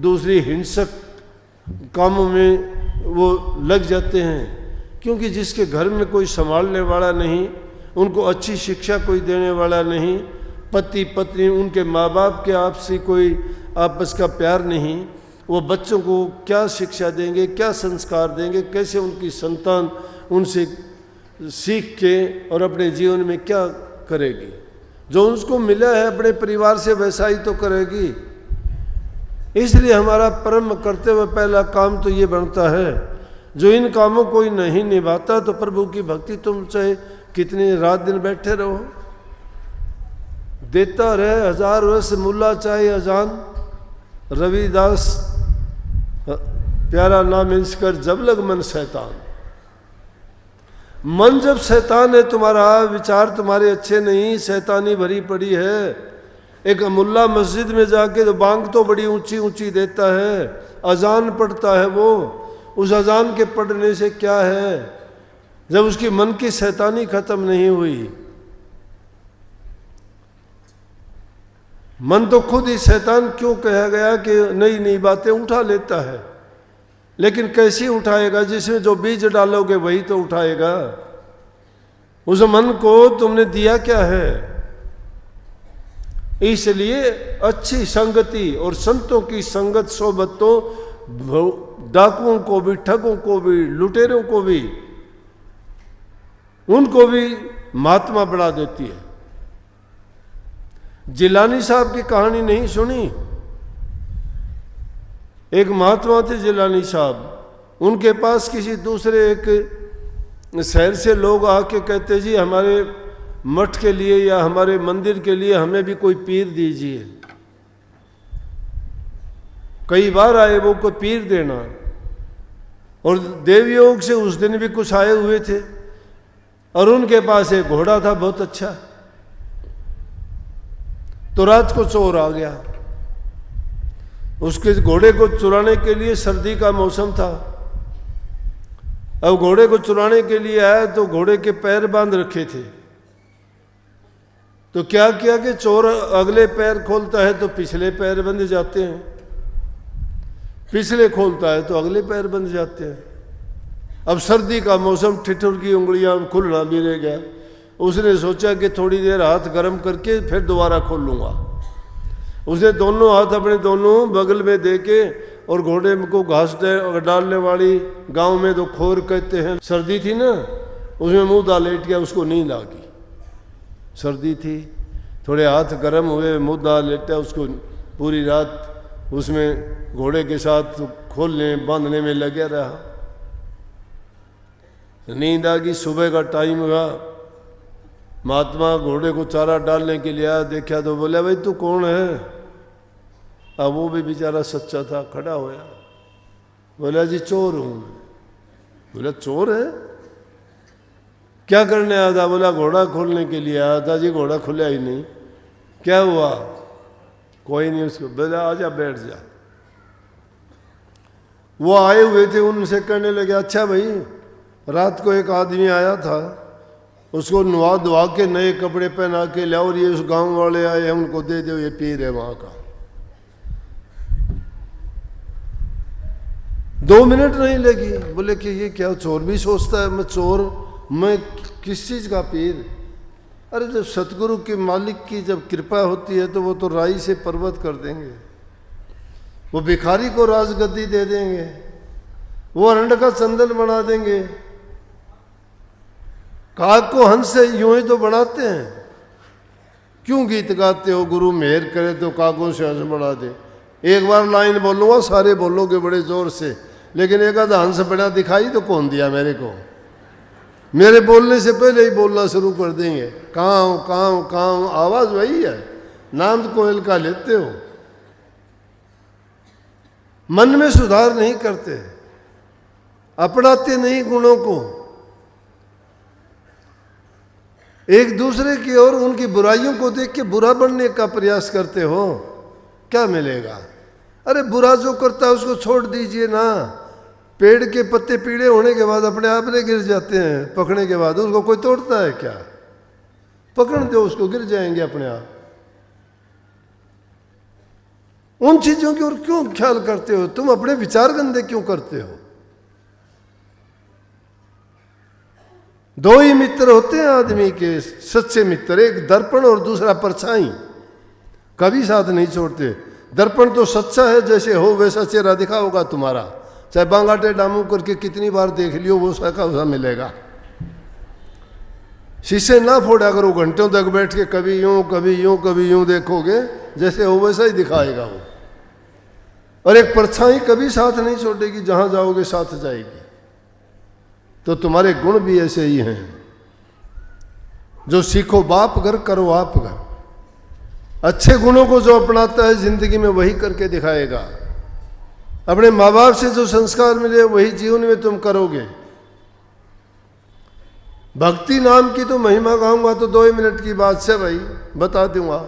दूसरी हिंसक कामों में वो लग जाते हैं। क्योंकि जिसके घर में कोई संभालने वाला नहीं, उनको अच्छी शिक्षा कोई देने वाला नहीं, पति पत्नी उनके माँ बाप के आपसी कोई आपस का प्यार नहीं, वो बच्चों को क्या शिक्षा देंगे, क्या संस्कार देंगे, कैसे उनकी संतान उनसे सीख के और अपने जीवन में क्या करेगी। जो उसको मिला है अपने परिवार से वैसा ही तो करेगी। इसलिए हमारा परम करते हुए पहला काम तो ये बनता है, जो इन कामों को ही नहीं निभाता तो प्रभु की भक्ति तुम चाहे कितनी रात दिन बैठे रहो, देता रहे 1000 वर्ष मुल्ला चाहे अजान, रविदास प्यारा नाम इसकर जब लग मन शैतान। मन जब शैतान है तुम्हारा, विचार तुम्हारे अच्छे नहीं, शैतानी भरी पड़ी है। एक मुल्ला मस्जिद में जाके तो बांग तो बड़ी ऊंची ऊंची देता है, अजान पढ़ता है, वो उस अजान के पढ़ने से क्या है जब उसकी मन की शैतानी खत्म नहीं हुई। मन तो खुद ही शैतान क्यों कहा गया कि नई नई बातें उठा लेता है, लेकिन कैसी उठाएगा? जिसमें जो बीज डालोगे वही तो उठाएगा। उस मन को तुमने दिया क्या है? इसलिए अच्छी संगति और संतों की संगत सोबत तो डाकुओं को भी, ठगों को भी, लुटेरों को भी, उनको भी महात्मा बढ़ा देती है। जिलानी साहब की कहानी नहीं सुनी? एक महात्मा थे जिलानी साहब, उनके पास किसी दूसरे एक शहर से लोग आके कहते जी हमारे मठ के लिए या हमारे मंदिर के लिए हमें भी कोई पीर दीजिए। कई बार आए वो कोई पीर देना, और देवयोग से उस दिन भी कुछ आए हुए थे, और उनके पास एक घोड़ा था बहुत अच्छा। तो रात को चोर आ गया, उसके घोड़े को चुराने के लिए, सर्दी का मौसम था। अब घोड़े को चुराने के लिए आया तो घोड़े के पैर बांध रखे थे। तो क्या किया कि चोर अगले पैर खोलता है तो पिछले पैर बंध जाते हैं, पिछले खोलता है तो अगले पैर बंध जाते हैं। अब सर्दी का मौसम, ठिठुर की उंगलियां खुलना भी रह गया। उसने सोचा कि थोड़ी देर हाथ गर्म करके फिर दोबारा खोल लूँगा। उसने दोनों हाथ अपने दोनों बगल में दे के, और घोड़े को घास डालने वाली गांव में तो खोर कहते हैं, सर्दी थी ना, उसमें मुंह डाल लेट गया, उसको नींद आ गई। सर्दी थी, थोड़े हाथ गर्म हुए, मुंह डाल लेटा, उसको पूरी रात उसमें घोड़े के साथ खोलने बांधने में लगे रहा। नींद आ गई। सुबह का टाइम हुआ, महात्मा घोड़े को चारा डालने के लिए आया, देखा तो बोला भाई तू कौन है? अब वो भी बेचारा सच्चा था, खड़ा होया, बोला जी चोर हूँ। बोला चोर है? क्या करने आया था? बोला घोड़ा खोलने के लिए आया था जी, घोड़ा खुला ही नहीं। क्या हुआ? कोई नहीं। उसको बोला आजा बैठ जा। वो आए हुए थे, उनसे कहने लगे अच्छा भाई, रात को एक आदमी आया था, उसको नुआ धुआ के नए कपड़े पहना के लाओ, और ये उस गांव वाले आए हैं उनको दे दो, ये पीर है वहां का। 2 मिनट नहीं लगी। बोले कि ये क्या चोर भी सोचता है मैं चोर, मैं किस चीज का पीर? अरे जब सतगुरु के मालिक की जब कृपा होती है तो वो तो राई से पर्वत कर देंगे, वो भिखारी को राजगद्दी दे देंगे, वो अरंड का चंदन बना देंगे। काग को हंस से यूं ही तो बनाते हैं। क्यों गीत गाते हो गुरु मेहर करे तो कागों से हंस बना दे? एक बार लाइन बोलूंगा, सारे बोलोगे बड़े जोर से, लेकिन एक आधा हंस बना दिखाई तो कौन दिया मेरे को? मेरे बोलने से पहले ही बोलना शुरू कर देंगे, काँव काँव काँव। आवाज वही है, नाम तो कोयल का लेते हो। मन में सुधार नहीं करते, अपनाते नहीं गुणों को, एक दूसरे की और उनकी बुराइयों को देख के बुरा बनने का प्रयास करते हो। क्या मिलेगा? अरे बुरा जो करता है उसको छोड़ दीजिए ना। पेड़ के पत्ते पीले होने के बाद अपने आप में गिर जाते हैं, पकड़ने के बाद उसको कोई तोड़ता है क्या? पकड़ दो उसको, गिर जाएंगे अपने आप। उन चीजों की ओर क्यों ख्याल करते हो? तुम अपने विचार गंदे क्यों करते हो? 2 ही मित्र होते हैं आदमी के सच्चे मित्र, एक दर्पण और दूसरा परछाई। कभी साथ नहीं छोड़ते। दर्पण तो सच्चा है, जैसे हो वैसा चेहरा दिखा होगा तुम्हारा, चाहे बांगा टेढ़ा मुंह करके कितनी बार देख लियो, वो सा का वैसा मिलेगा। शीशे ना फोड़ा करो, घंटों तक बैठ के कभी यूं कभी यूं कभी यूं देखोगे, जैसे हो वैसा ही दिखाएगा वो। और एक परछाई कभी साथ नहीं छोड़ेगी, जहां जाओगे साथ जाएगी। तो तुम्हारे गुण भी ऐसे ही हैं। जो सीखो बाप घर, करो आप घर। अच्छे गुणों को जो अपनाता है जिंदगी में वही करके दिखाएगा। अपने माँ बाप से जो संस्कार मिले वही जीवन में तुम करोगे। भक्ति नाम की तो महिमा गाऊंगा तो 2 मिनट की बात से भाई बता दूंगा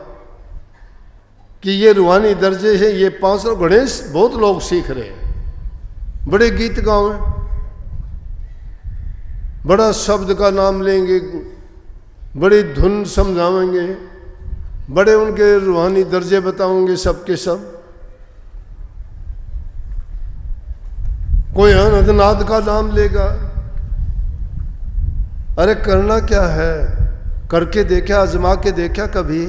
कि ये रूहानी दर्जे है। ये 500 गणेश बहुत लोग सीख रहे हैं, बड़े गीत गाओ, बड़ा शब्द का नाम लेंगे, बड़ी धुन समझाएंगे, बड़े उनके रूहानी दर्जे बताओगे सबके सब। कोई अनंतनाथ का नाम लेगा। अरे करना क्या है? करके देखा, आजमा के देखा कभी?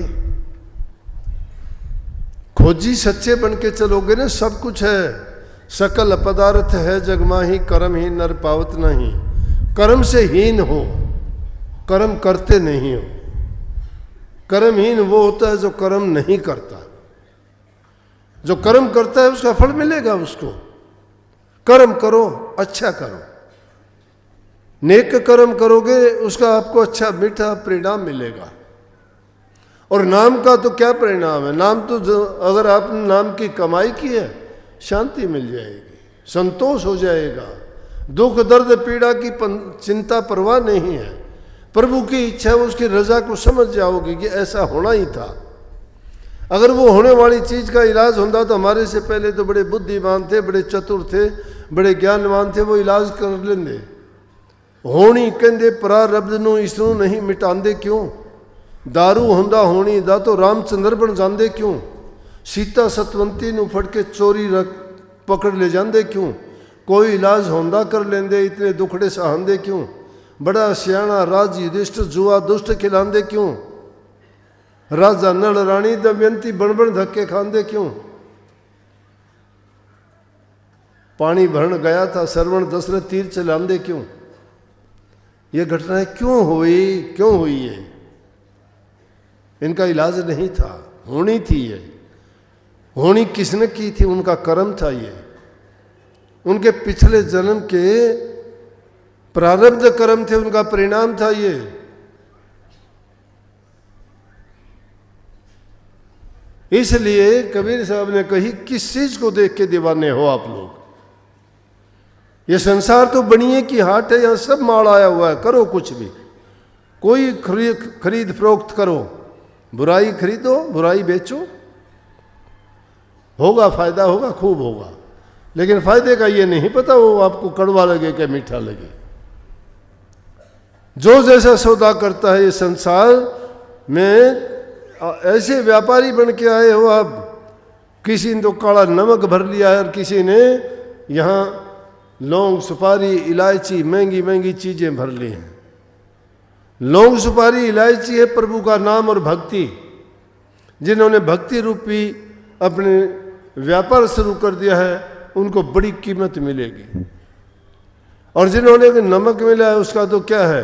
खोजी सच्चे बन के चलोगे ना, सब कुछ है। सकल पदार्थ है जगमा ही, कर्म ही नर पावत नहीं। कर्म से हीन हो, कर्म करते नहीं हो। कर्महीन वो होता है जो कर्म नहीं करता। जो कर्म करता है उसका फल मिलेगा उसको। कर्म करो, अच्छा करो, नेक कर्म करोगे उसका आपको अच्छा मीठा परिणाम मिलेगा। और नाम का तो क्या परिणाम है? नाम तो अगर आपने नाम की कमाई की है, शांति मिल जाएगी, संतोष हो जाएगा, दुख दर्द पीड़ा की चिंता परवाह नहीं है। प्रभु की इच्छा, उसकी रजा को समझ जाओगे कि ऐसा होना ही था। अगर वो होने वाली चीज का इलाज होता तो हमारे से पहले तो बड़े बुद्धिमान थे, बड़े चतुर थे, बड़े ज्ञानवान थे, वो इलाज कर लेंगे। होनी कहते प्रारब्ध नू इसनू नहीं मिटांदे क्यों? दारू होंदा होनी दा तो रामचंद्र बन जांदे क्यों? सीता सतवंती नू फड़ के चोरी रख पकड़ ले जांदे क्यों? कोई इलाज होंदा कर लेंदे, इतने दुखड़े सहांदे क्यों? बड़ा सियाणा राज युधिष्ठिर जुआ दुष्ट खिलांदे क्यों? राजा नल रानी दमयंती बन बन धक्के खांदे क्यों? पानी भरन गया था श्रवण दशरथ तीर चलांदे क्यों? ये घटनाएं क्यों हुई? क्यों हुई ये? इनका इलाज नहीं था, होनी थी ये। होनी किसने की थी? उनका कर्म था ये, उनके पिछले जन्म के प्रारब्ध कर्म थे, उनका परिणाम था ये। इसलिए कबीर साहब ने कही, किस चीज को देख के दीवाने हो आप लोग? ये संसार तो बनिए की हाट है, यहाँ सब माल आया हुआ है, करो कुछ भी, कोई खरीद फरोख्त करो, बुराई खरीदो, बुराई बेचो, होगा फायदा, होगा खूब होगा, लेकिन फायदे का ये नहीं पता वो आपको कड़वा लगे क्या मीठा लगे। जो जैसा सौदा करता है, ये संसार में ऐसे व्यापारी बन के आए हो आप। किसी ने तो काला नमक भर लिया है और किसी ने यहाँ लौंग सुपारी इलायची महंगी महंगी चीजें भर ली हैं। लौंग सुपारी इलायची है प्रभु का नाम और भक्ति। जिन्होंने भक्ति रूपी अपने व्यापार शुरू कर दिया है उनको बड़ी कीमत मिलेगी, और जिन्होंने नमक मिला है उसका तो क्या है,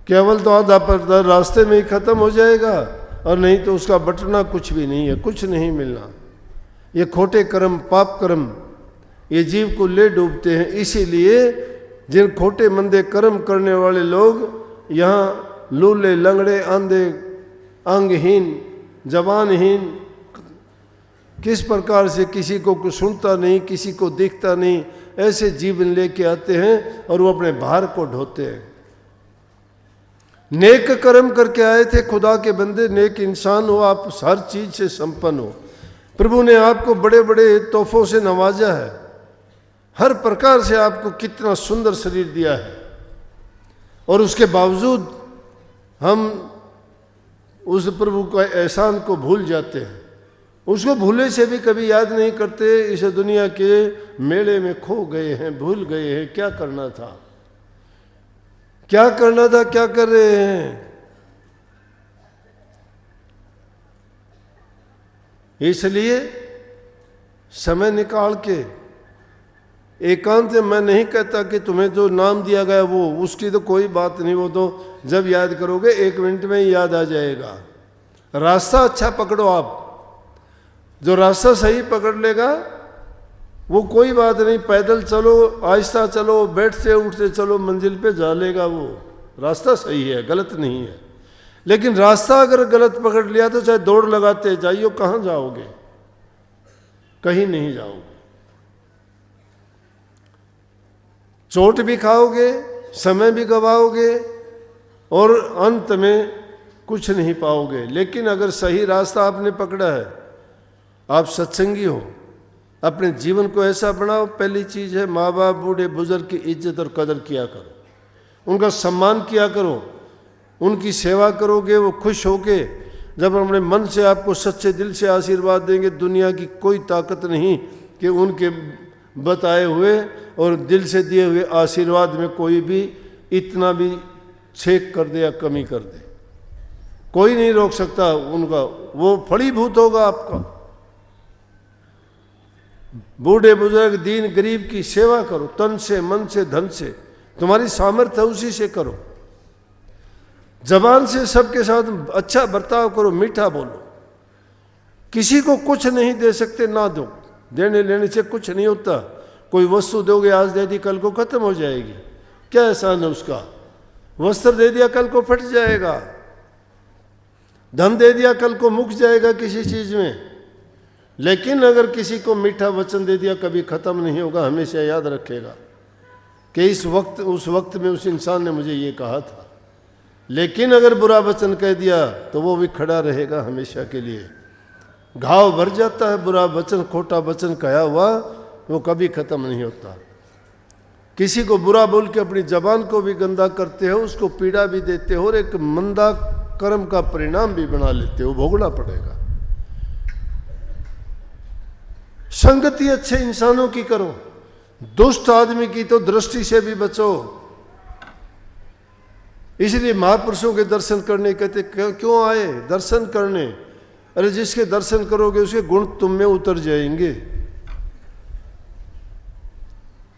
केवल तो आधा पर्दा रास्ते में ही खत्म हो जाएगा, और नहीं तो उसका बटना कुछ भी नहीं है, कुछ नहीं मिलना। ये खोटे कर्म, पाप कर्म, ये जीव को ले डूबते हैं। इसीलिए जिन खोटे मंदे कर्म करने वाले लोग यहाँ लूले, लंगड़े, अंधे, अंगहीन, जबानहीन, किस प्रकार से किसी को कुछ सुनता नहीं, किसी को दिखता नहीं, ऐसे जीवन लेके आते हैं और वो अपने भार को ढोते हैं। नेक कर्म करके आए थे खुदा के बंदे, नेक इंसान हो आप, हर चीज से संपन्न हो। प्रभु ने आपको बड़े बड़े तोहफों से नवाजा है, हर प्रकार से आपको कितना सुंदर शरीर दिया है, और उसके बावजूद हम उस प्रभु के एहसान को भूल जाते हैं। उसको भूले से भी कभी याद नहीं करते। इस दुनिया के मेले में खो गए हैं, भूल गए हैं क्या करना था, क्या करना था, क्या कर रहे हैं। इसलिए समय निकाल के एकांत में, मैं नहीं कहता कि तुम्हें जो नाम दिया गया वो, उसकी तो कोई बात नहीं, वो तो जब याद करोगे 1 मिनट में ही याद आ जाएगा। रास्ता अच्छा पकड़ो आप, जो रास्ता सही पकड़ लेगा वो कोई बात नहीं, पैदल चलो, आहिस्ता चलो, बैठते उठते चलो, मंजिल पे जा लेगा। वो रास्ता सही है, गलत नहीं है। लेकिन रास्ता अगर गलत पकड़ लिया तो चाहे दौड़ लगाते जाइयो, कहाँ जाओगे, कहीं नहीं जाओगे। चोट भी खाओगे, समय भी गवाओगे, और अंत में कुछ नहीं पाओगे। लेकिन अगर सही रास्ता आपने पकड़ा है, आप सत्संगी हो, अपने जीवन को ऐसा बनाओ। पहली चीज़ है माँ बाप, बूढ़े बुजुर्ग की इज्जत और कदर किया करो, उनका सम्मान किया करो, उनकी सेवा करोगे वो खुश होके, जब अपने मन से आपको सच्चे दिल से आशीर्वाद देंगे, दुनिया की कोई ताकत नहीं कि उनके बताए हुए और दिल से दिए हुए आशीर्वाद में कोई भी इतना भी छेक कर दे या कमी कर दे। कोई नहीं रोक सकता उनका, वो फलीभूत होगा आपका। बूढ़े बुजुर्ग, दीन गरीब की सेवा करो, तन से, मन से, धन से, तुम्हारी सामर्थ्य उसी से करो। जबान से सबके साथ अच्छा बर्ताव करो, मीठा बोलो। किसी को कुछ नहीं दे सकते, ना दो, देने लेने से कुछ नहीं होता। कोई वस्तु दोगे, आज दे दी कल को खत्म हो जाएगी, क्या एहसान है उसका। वस्त्र दे दिया कल को फट जाएगा, धन दे दिया कल को मुक जाएगा किसी चीज में। लेकिन अगर किसी को मीठा वचन दे दिया कभी खत्म नहीं होगा, हमेशा याद रखेगा कि उस वक्त में उस इंसान ने मुझे ये कहा था। लेकिन अगर बुरा वचन कह दिया तो वो भी खड़ा रहेगा हमेशा के लिए। घाव भर जाता है, बुरा वचन, खोटा वचन कहा हुआ वो कभी खत्म नहीं होता। किसी को बुरा बोल के अपनी जबान को भी गंदा करते हो, उसको पीड़ा भी देते हो, और एक मंदा कर्म का परिणाम भी बना लेते हो, भोगना पड़ेगा। संगति अच्छे इंसानों की करो, दुष्ट आदमी की तो दृष्टि से भी बचो। इसलिए महापुरुषों के दर्शन करने कहते क्यों आए? दर्शन करने। अरे जिसके दर्शन करोगे उसके गुण तुम में उतर जाएंगे।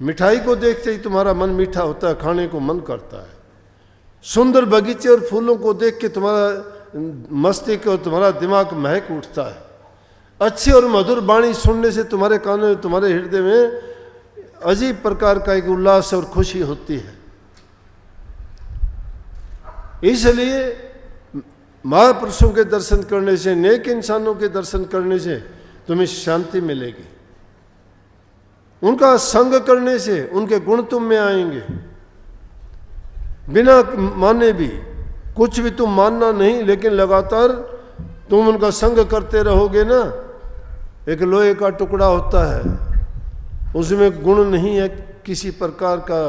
मिठाई को देखते ही तुम्हारा मन मीठा होता है, खाने को मन करता है। सुंदर बगीचे और फूलों को देख के तुम्हारा मस्तिष्क और तुम्हारा दिमाग महक उठता है। अच्छी और मधुर वाणी सुनने से तुम्हारे कानों में, तुम्हारे हृदय में अजीब प्रकार का एक उल्लास और खुशी होती है। इसलिए महापुरुषों के दर्शन करने से, नेक इंसानों के दर्शन करने से तुम्हें शांति मिलेगी। उनका संग करने से उनके गुण तुम में आएंगे। बिना माने भी, कुछ भी तुम मानना नहीं, लेकिन लगातार तुम उनका संग करते रहोगे ना। एक लोहे का टुकड़ा होता है, उसमें गुण नहीं है किसी प्रकार का,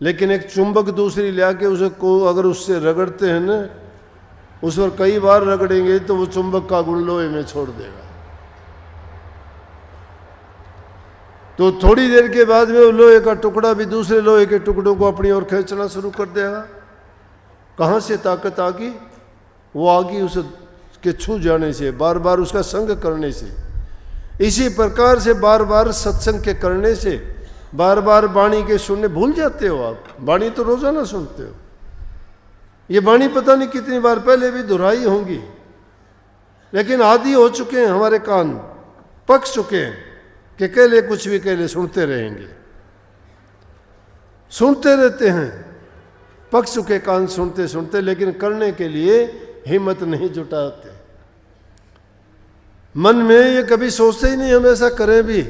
लेकिन एक चुंबक दूसरी ले आके उसे को अगर उससे रगड़ते हैं ना, उस पर कई बार रगड़ेंगे तो वो चुंबक का गुण लोहे में छोड़ देगा। तो थोड़ी देर के बाद में वो लोहे का टुकड़ा भी दूसरे लोहे के टुकड़ों को अपनी ओर खींचना शुरू कर देगा। कहाँ से ताकत आ गई? वो आ गई उसके छू जाने से, बार बार उसका संग करने से। इसी प्रकार से बार बार सत्संग के करने से, बार बार वाणी के सुनने, भूल जाते हो आप। वाणी तो रोजाना सुनते हो, ये वाणी पता नहीं कितनी बार पहले भी दोहराई होंगी, लेकिन आदी हो चुके हैं, हमारे कान पक चुके हैं कि कहले कुछ भी कहले सुनते रहेंगे, सुनते रहते हैं, पक चुके कान सुनते सुनते, लेकिन करने के लिए हिम्मत नहीं जुटाते। मन में ये कभी सोचते ही नहीं हम ऐसा करें भी।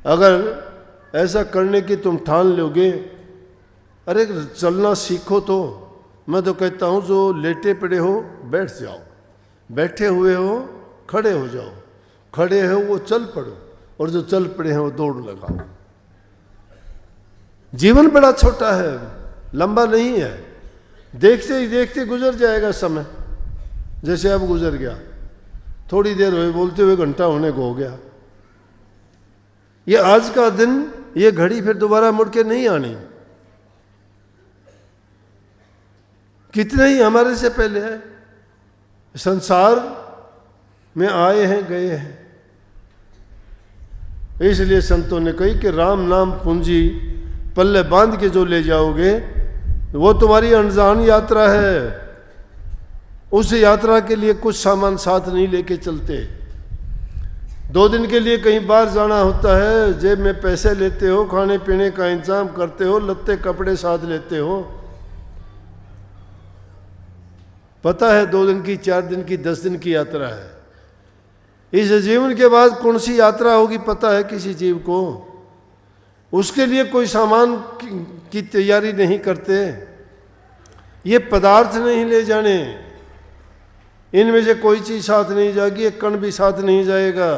अगर ऐसा करने की तुम ठान लोगे, अरे चलना सीखो तो मैं तो कहता हूँ जो लेटे पड़े हो बैठ जाओ, बैठे हुए हो खड़े हो जाओ, खड़े हो वो चल पड़ो, और जो चल पड़े हैं वो दौड़ लगाओ। जीवन बड़ा छोटा है, लंबा नहीं है, देखते ही देखते गुजर जाएगा समय। जैसे अब गुजर गया, थोड़ी देर हुई बोलते हुए घंटा होने को हो गया। ये आज का दिन, ये घड़ी फिर दोबारा मुड़ के नहीं आनी। कितने ही हमारे से पहले है संसार में आए हैं गए हैं। इसलिए संतों ने कही कि राम नाम पूंजी पल्ले बांध के जो ले जाओगे वो तुम्हारी अनजान यात्रा है। उस यात्रा के लिए कुछ सामान साथ नहीं लेके चलते। 2 दिन के लिए कहीं बाहर जाना होता है, जेब में पैसे लेते हो, खाने पीने का इंतजाम करते हो, लत्ते कपड़े साथ लेते हो। पता है 2 दिन की, 4 दिन की, 10 दिन की यात्रा है। इस जीवन के बाद कौन सी यात्रा होगी पता है किसी जीव को? उसके लिए कोई सामान की तैयारी नहीं करते। ये पदार्थ नहीं ले जाने, इनमें से कोई चीज साथ नहीं जाएगी, एक कण भी साथ नहीं जाएगा।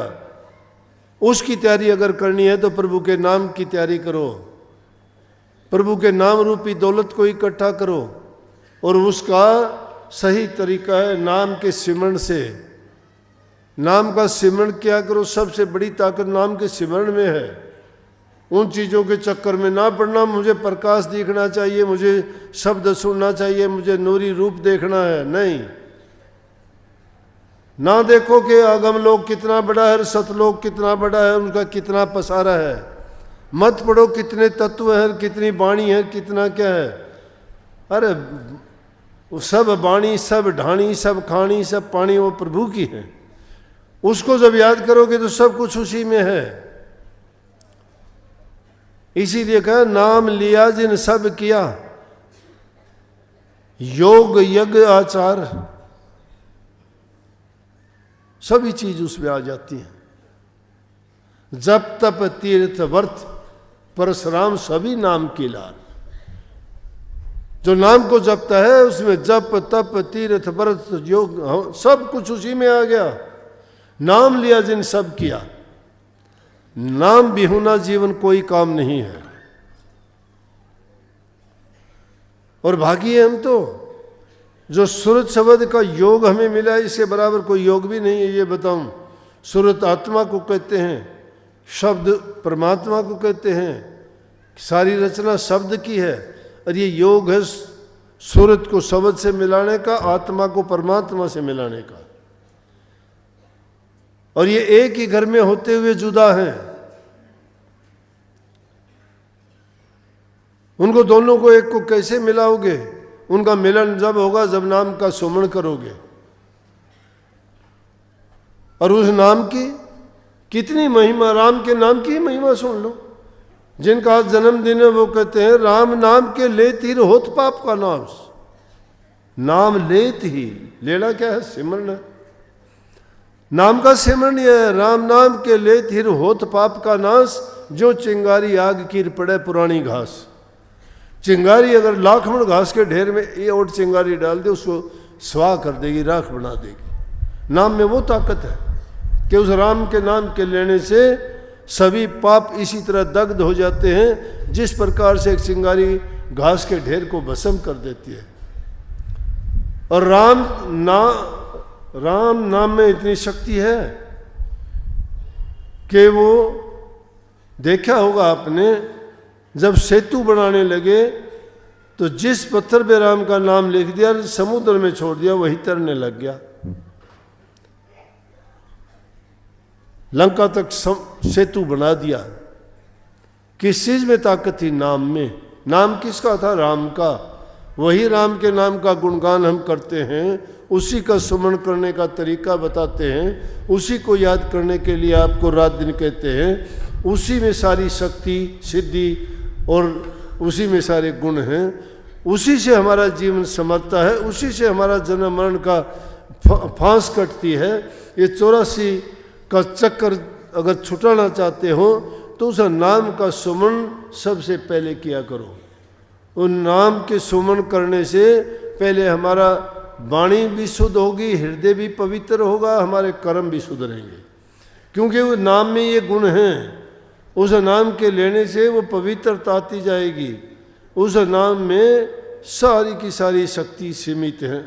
उसकी तैयारी अगर करनी है तो प्रभु के नाम की तैयारी करो, प्रभु के नाम रूपी दौलत को इकट्ठा करो, और उसका सही तरीका है नाम के सिमरण से। नाम का सिमरण क्या करो, सबसे बड़ी ताकत नाम के सिमरण में है। उन चीज़ों के चक्कर में ना पड़ना, मुझे प्रकाश दिखना चाहिए, मुझे शब्द सुनना चाहिए, मुझे नूरी रूप देखना है, नहीं। ना देखो कि आगम लोक कितना बड़ा है, सतलोक कितना बड़ा है, उनका कितना पसारा है। मत पढ़ो कितने तत्व हैं, कितनी वाणी है, कितना क्या है। अरे वो सब वाणी, सब ढाणी, सब खाणी, सब पानी वो प्रभु की है। उसको जब याद करोगे तो सब कुछ उसी में है। इसीलिए कहा नाम लिया जिन सब किया, योग यज्ञ आचार, सभी चीज उसमें आ जाती है। जप तप तीर्थ वर्थ परशुराम सभी नाम की लाल। जो नाम को जपता है उसमें जप तप तीर्थ व्रत योग सब कुछ उसी में आ गया। नाम लिया जिन सब किया, नाम बिहुना जीवन कोई काम नहीं है। और भागी हम तो जो सुरत शब्द का योग हमें मिला है, इसके बराबर कोई योग भी नहीं है। ये बताऊं, सुरत आत्मा को कहते हैं, शब्द परमात्मा को कहते हैं, सारी रचना शब्द की है, और ये योग है सुरत को शब्द से मिलाने का, आत्मा को परमात्मा से मिलाने का। और ये एक ही घर में होते हुए जुदा हैं। उनको दोनों को एक को कैसे मिलाओगे? उनका मिलन जब होगा जब नाम का सुमरण करोगे। और उस नाम की कितनी महिमा, राम के नाम की महिमा सुन लो। जिनका आज जन्मदिन है वो कहते हैं राम नाम के लेत ही होत पाप का नाश। नाम लेत ही, लेना क्या है? सिमरन है। नाम का सिमरन यह है, राम नाम के ले थिर होत पाप का नाश, जो चिंगारी आग कीर पड़े पुरानी घास। चिंगारी अगर लाख मण घास के ढेर में ये और चिंगारी डाल दे, उसको स्वाह कर देगी, राख बना देगी। नाम में वो ताकत है कि उस राम के नाम के लेने से सभी पाप इसी तरह दग्ध हो जाते हैं, जिस प्रकार से एक चिंगारी घास के ढेर को भस्म कर देती है। और राम नाम में इतनी शक्ति है कि वो देखा होगा आपने, जब सेतु बनाने लगे तो जिस पत्थर पे राम का नाम लिख दिया, समुद्र में छोड़ दिया, वही तरने लग गया। लंका तक सेतु बना दिया। किस चीज में ताकत थी? नाम में। नाम किसका था? राम का। वही राम के नाम का गुणगान हम करते हैं, उसी का सुमरण करने का तरीका बताते हैं, उसी को याद करने के लिए आपको रात दिन कहते हैं। उसी में सारी शक्ति सिद्धि और उसी में सारे गुण हैं। उसी से हमारा जीवन समरता है, उसी से हमारा जन्म मरण का फांस कटती है। ये 84 का चक्कर अगर छुटाना चाहते हो तो उस नाम का सुमरण सबसे पहले किया करो। उन नाम के सुमरण करने से पहले हमारा वाणी भी शुद्ध होगी, हृदय भी पवित्र होगा, हमारे कर्म भी सुधरेंगे, क्योंकि वो नाम में ये गुण हैं। उस नाम के लेने से वो पवित्रता आती जाएगी। उस नाम में सारी की सारी शक्ति सीमित है,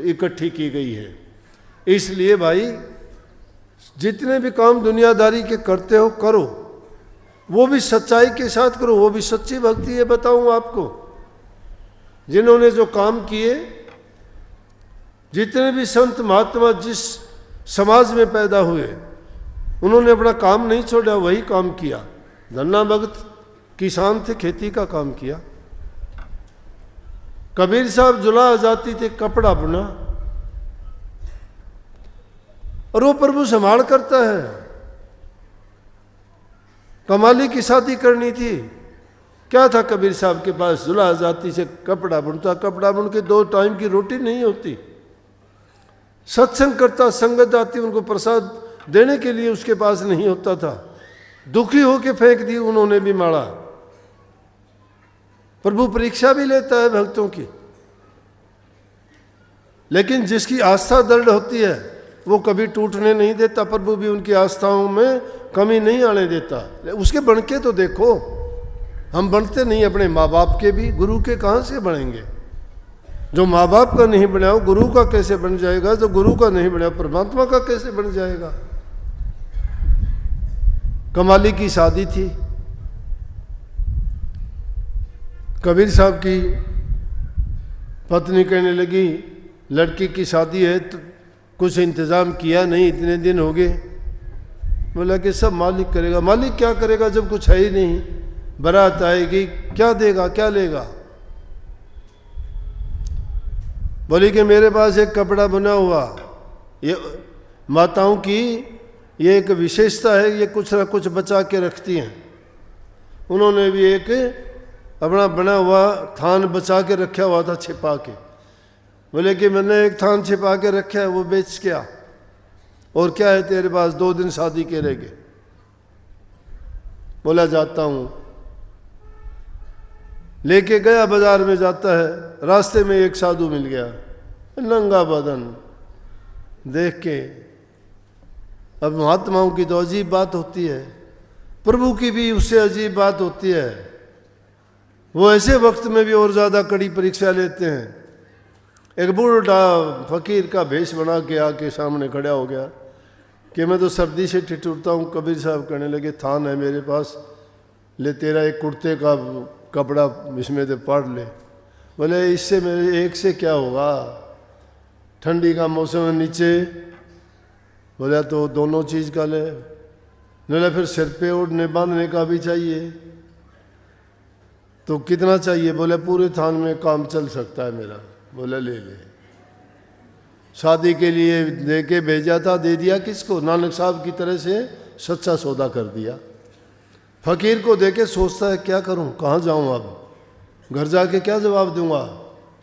इकट्ठी की गई है। इसलिए भाई जितने भी काम दुनियादारी के करते हो करो, वो भी सच्चाई के साथ करो, वो भी सच्ची भक्ति है। बताऊं आपको, जिन्होंने जो काम किए, जितने भी संत महात्मा जिस समाज में पैदा हुए, उन्होंने अपना काम नहीं छोड़ा, वही काम किया। धन्ना भगत किसान थे, खेती का काम किया। कबीर साहब जुला जाती थे, कपड़ा बुना, और वो प्रभु संभाल करता है। कमाली की शादी करनी थी, क्या था कबीर साहब के पास? जुला जाती से कपड़ा बुनता, कपड़ा बुन के 2 टाइम की रोटी नहीं होती। सत्संग करता, संगत आती, उनको प्रसाद देने के लिए उसके पास नहीं होता था। दुखी होके फेंक दी उन्होंने भी माड़ा। प्रभु परीक्षा भी लेता है भक्तों की, लेकिन जिसकी आस्था दृढ़ होती है वो कभी टूटने नहीं देता। प्रभु भी उनकी आस्थाओं में कमी नहीं आने देता। उसके बनके तो देखो, हम बनते नहीं अपने माँ बाप के भी, गुरु के कहाँ से बनेंगे? जो माँ बाप का नहीं बना, गुरु का कैसे बन जाएगा? जो गुरु का नहीं बना, परमात्मा का कैसे बन जाएगा? कमाली की शादी थी, कबीर साहब की पत्नी कहने लगी, लड़की की शादी है तो कुछ इंतज़ाम किया नहीं, इतने दिन हो गए। बोला कि सब मालिक करेगा। मालिक क्या करेगा जब कुछ है ही नहीं? बारात आएगी, क्या देगा, क्या लेगा? बोली कि मेरे पास एक कपड़ा बना हुआ, ये माताओं की ये एक विशेषता है, ये कुछ ना कुछ बचा के रखती हैं। उन्होंने भी एक अपना बना हुआ थान बचा के रखा हुआ था, छिपा के। बोले कि मैंने एक थान छिपा के रखा है, वो बेच के आ। और क्या है तेरे पास? 2 दिन शादी के रह गए। बोला जाता हूँ। लेके गया, बाजार में जाता है, रास्ते में एक साधु मिल गया, नंगा बदन देख के। अब महात्माओं की तो अजीब बात होती है, प्रभु की भी उससे अजीब बात होती है। वो ऐसे वक्त में भी और ज़्यादा कड़ी परीक्षा लेते हैं। एक बूढ़ा फकीर का भेष बना के आके सामने खड़ा हो गया कि मैं तो सर्दी से ठिठुरता हूँ। कबीर साहब कहने लगे, थान है मेरे पास, ले तेरा एक कुर्ते का कपड़ा इसमें से पाड़ ले। बोले इससे मेरे एक से क्या होगा, ठंडी का मौसम है नीचे। बोला तो दोनों चीज़ का ले। बोला फिर सिर पे ओढ़ने बांधने का भी चाहिए, तो कितना चाहिए? बोले पूरे थान में काम चल सकता है मेरा। बोला ले ले। शादी के लिए दे के भेजा था, दे दिया किसको? नानक साहब की तरह से सच्चा सौदा कर दिया। फकीर को देके सोचता है क्या करूं, कहाँ जाऊं, अब घर जाके क्या जवाब दूंगा?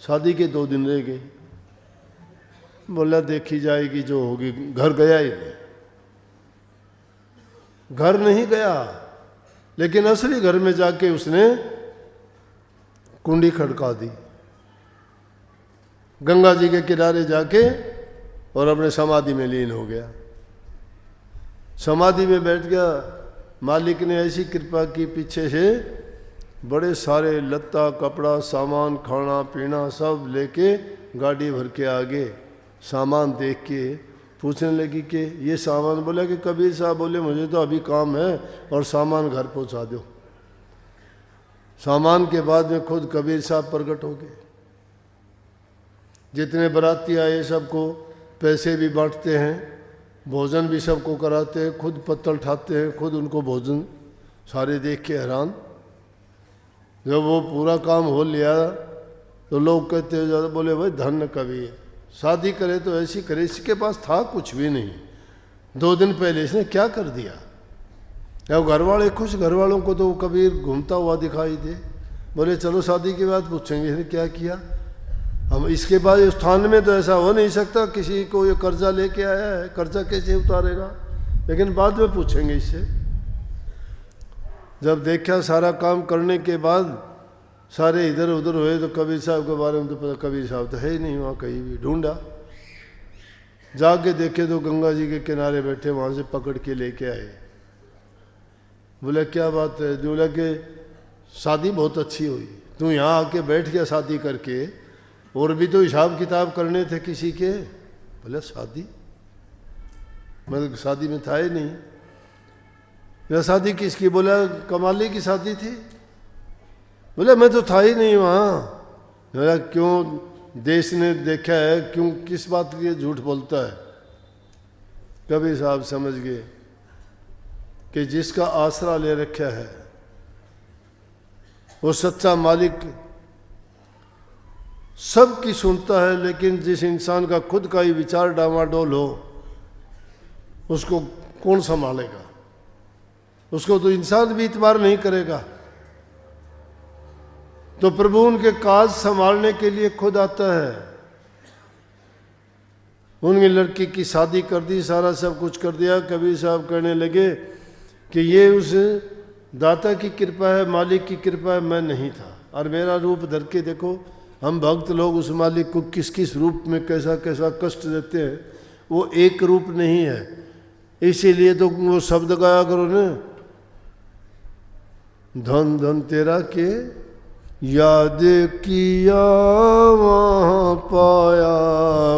शादी के 2 दिन रह गए। बोला देखी जाएगी जो होगी। घर गया ही नहीं, घर नहीं गया, लेकिन असली घर में जाके उसने कुंडी खड़का दी, गंगा जी के किनारे जाके और अपने समाधि में लीन हो गया। समाधि में बैठ गया। मालिक ने ऐसी कृपा की, पीछे से बड़े सारे लत्ता कपड़ा सामान खाना पीना सब लेके गाड़ी भर के आगे। सामान देख के पूछने लगी कि ये सामान, बोला कि कबीर साहब बोले मुझे तो अभी काम है और सामान घर पहुंचा दो। सामान के बाद में खुद कबीर साहब प्रकट हो गए। जितने बाराती आए सबको पैसे भी बांटते हैं, भोजन भी सबको कराते हैं, खुद पत्तल उठाते हैं, खुद उनको भोजन। सारे देख के हैरान। जब वो पूरा काम हो लिया तो लोग कहते हैं ज़्यादा, बोले भाई धन्य कबीर, शादी करे तो ऐसी करे, इसके पास था कुछ भी नहीं, 2 दिन पहले इसने क्या कर दिया। अब घर वाले खुश, घर वालों को तो वो कबीर घूमता हुआ दिखाई दे। बोले चलो शादी के बाद पूछेंगे इसने क्या किया। हम इसके बाद स्थान में तो ऐसा हो नहीं सकता, किसी को ये कर्जा लेके आया है, कर्जा कैसे उतारेगा, लेकिन बाद में पूछेंगे इससे। जब देखा सारा काम करने के बाद सारे इधर उधर हुए तो कबीर साहब के बारे में तो पता, कबीर साहब तो है ही नहीं वहाँ कहीं भी। ढूंढा, जाके देखे तो गंगा जी के किनारे बैठे, वहाँ से पकड़ के लेके आए। बोला क्या बात है। बोला कि शादी बहुत अच्छी हुई, तू यहाँ आके बैठ गया शादी करके, और भी तो हिसाब किताब करने थे किसी के। बोला शादी, मैं शादी में था ही नहीं। या शादी किसकी। बोला कमाली की शादी थी। बोला मैं तो था ही नहीं वहाँ। बोला क्यों, देश ने देखा है, क्यों किस बात के झूठ बोलता है। कबीर साहब समझ गए कि जिसका आसरा ले रखा है वो सच्चा मालिक सबकी सुनता है, लेकिन जिस इंसान का खुद का ही विचार डामाडोल हो उसको कौन संभालेगा। उसको तो इंसान भी इतबार नहीं करेगा। तो प्रभु उनके काज संभालने के लिए खुद आता है। उनकी लड़की की शादी कर दी, सारा सब कुछ कर दिया। कबीर साहब कहने लगे कि ये उस दाता की कृपा है, मालिक की कृपा है, मैं नहीं था। और मेरा रूप धर के देखो, हम भक्त लोग उस मालिक को किस किस रूप में कैसा कैसा कष्ट देते हैं। वो एक रूप नहीं है, इसीलिए तो वो शब्द गाया करो न, धन धन तेरा के याद किया वहाँ पाया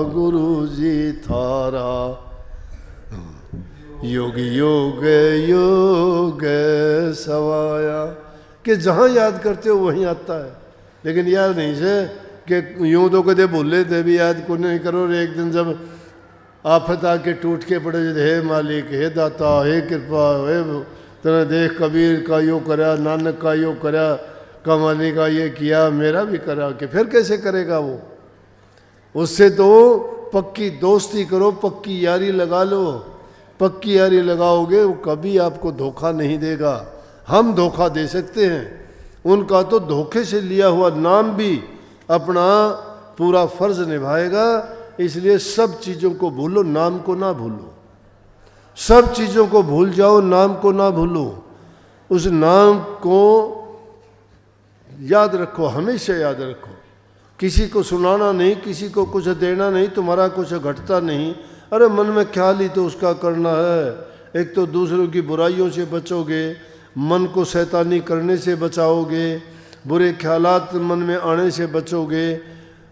गुरु जी थारा, योग योग योग सवाया। कि जहाँ याद करते हो वहीं आता है। लेकिन याद नहीं से कि यूँ तो कदे भूले थे भी याद को नहीं करो। और एक दिन जब आफत आके टूट के पड़े, हे मालिक, हे दाता, हे कृपा, हे तेने देख कबीर का यो करा, नानक का यो करा, कमाली का ये किया, मेरा भी करा, कि फिर कैसे करेगा वो। उससे तो पक्की दोस्ती करो, पक्की यारी लगा लो। पक्की यारी लगाओगे वो कभी आपको धोखा नहीं देगा। हम धोखा दे सकते हैं, उनका तो धोखे से लिया हुआ नाम भी अपना पूरा फर्ज निभाएगा। इसलिए सब चीज़ों को भूलो, नाम को ना भूलो। सब चीज़ों को भूल जाओ, नाम को ना भूलो। उस नाम को याद रखो, हमेशा याद रखो। किसी को सुनाना नहीं, किसी को कुछ देना नहीं, तुम्हारा कुछ घटता नहीं। अरे मन में ख्याल ही तो उसका करना है। एक तो दूसरों की बुराइयों से बचोगे, मन को शैतानी करने से बचाओगे, बुरे ख्यालात मन में आने से बचोगे,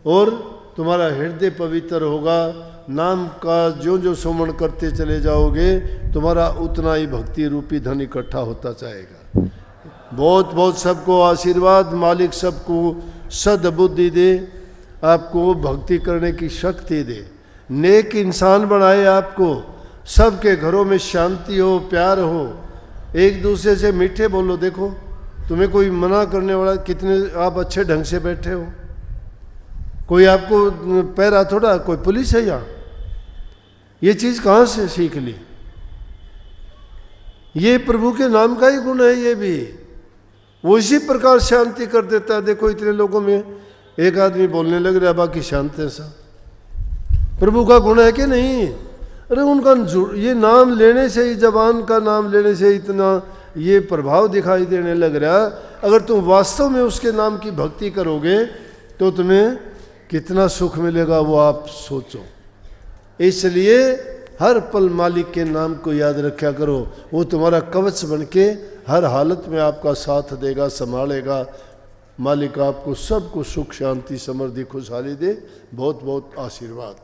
और तुम्हारा हृदय पवित्र होगा। नाम का जो जो सुमन करते चले जाओगे, तुम्हारा उतना ही भक्ति रूपी धन इकट्ठा होता जाएगा। बहुत बहुत सबको आशीर्वाद। मालिक सबको सद्बुद्धि दे, आपको भक्ति करने की शक्ति दे, नेक इंसान बनाए आपको। सबके घरों में शांति हो, प्यार हो, एक दूसरे से मीठे बोलो। देखो तुम्हें कोई मना करने वाला, कितने आप अच्छे ढंग से बैठे हो, कोई आपको पैरा थोड़ा, कोई पुलिस है यहाँ। ये चीज़ कहाँ से सीख ली? ये प्रभु के नाम का ही गुण है। ये भी वो इसी प्रकार शांति कर देता है। देखो इतने लोगों में एक आदमी बोलने लग रहा है, बाकी शांत है सब। प्रभु का गुण है कि नहीं? अरे उनका ये नाम लेने से ही, जबान का नाम लेने से इतना ये प्रभाव दिखाई देने लग रहा। अगर तुम वास्तव में उसके नाम की भक्ति करोगे तो तुम्हें कितना सुख मिलेगा वो आप सोचो। इसलिए हर पल मालिक के नाम को याद रखा करो, वो तुम्हारा कवच बन के हर हालत में आपका साथ देगा, संभालेगा। मालिक आपको सबको सुख शांति समृद्धि खुशहाली दे। बहुत बहुत आशीर्वाद।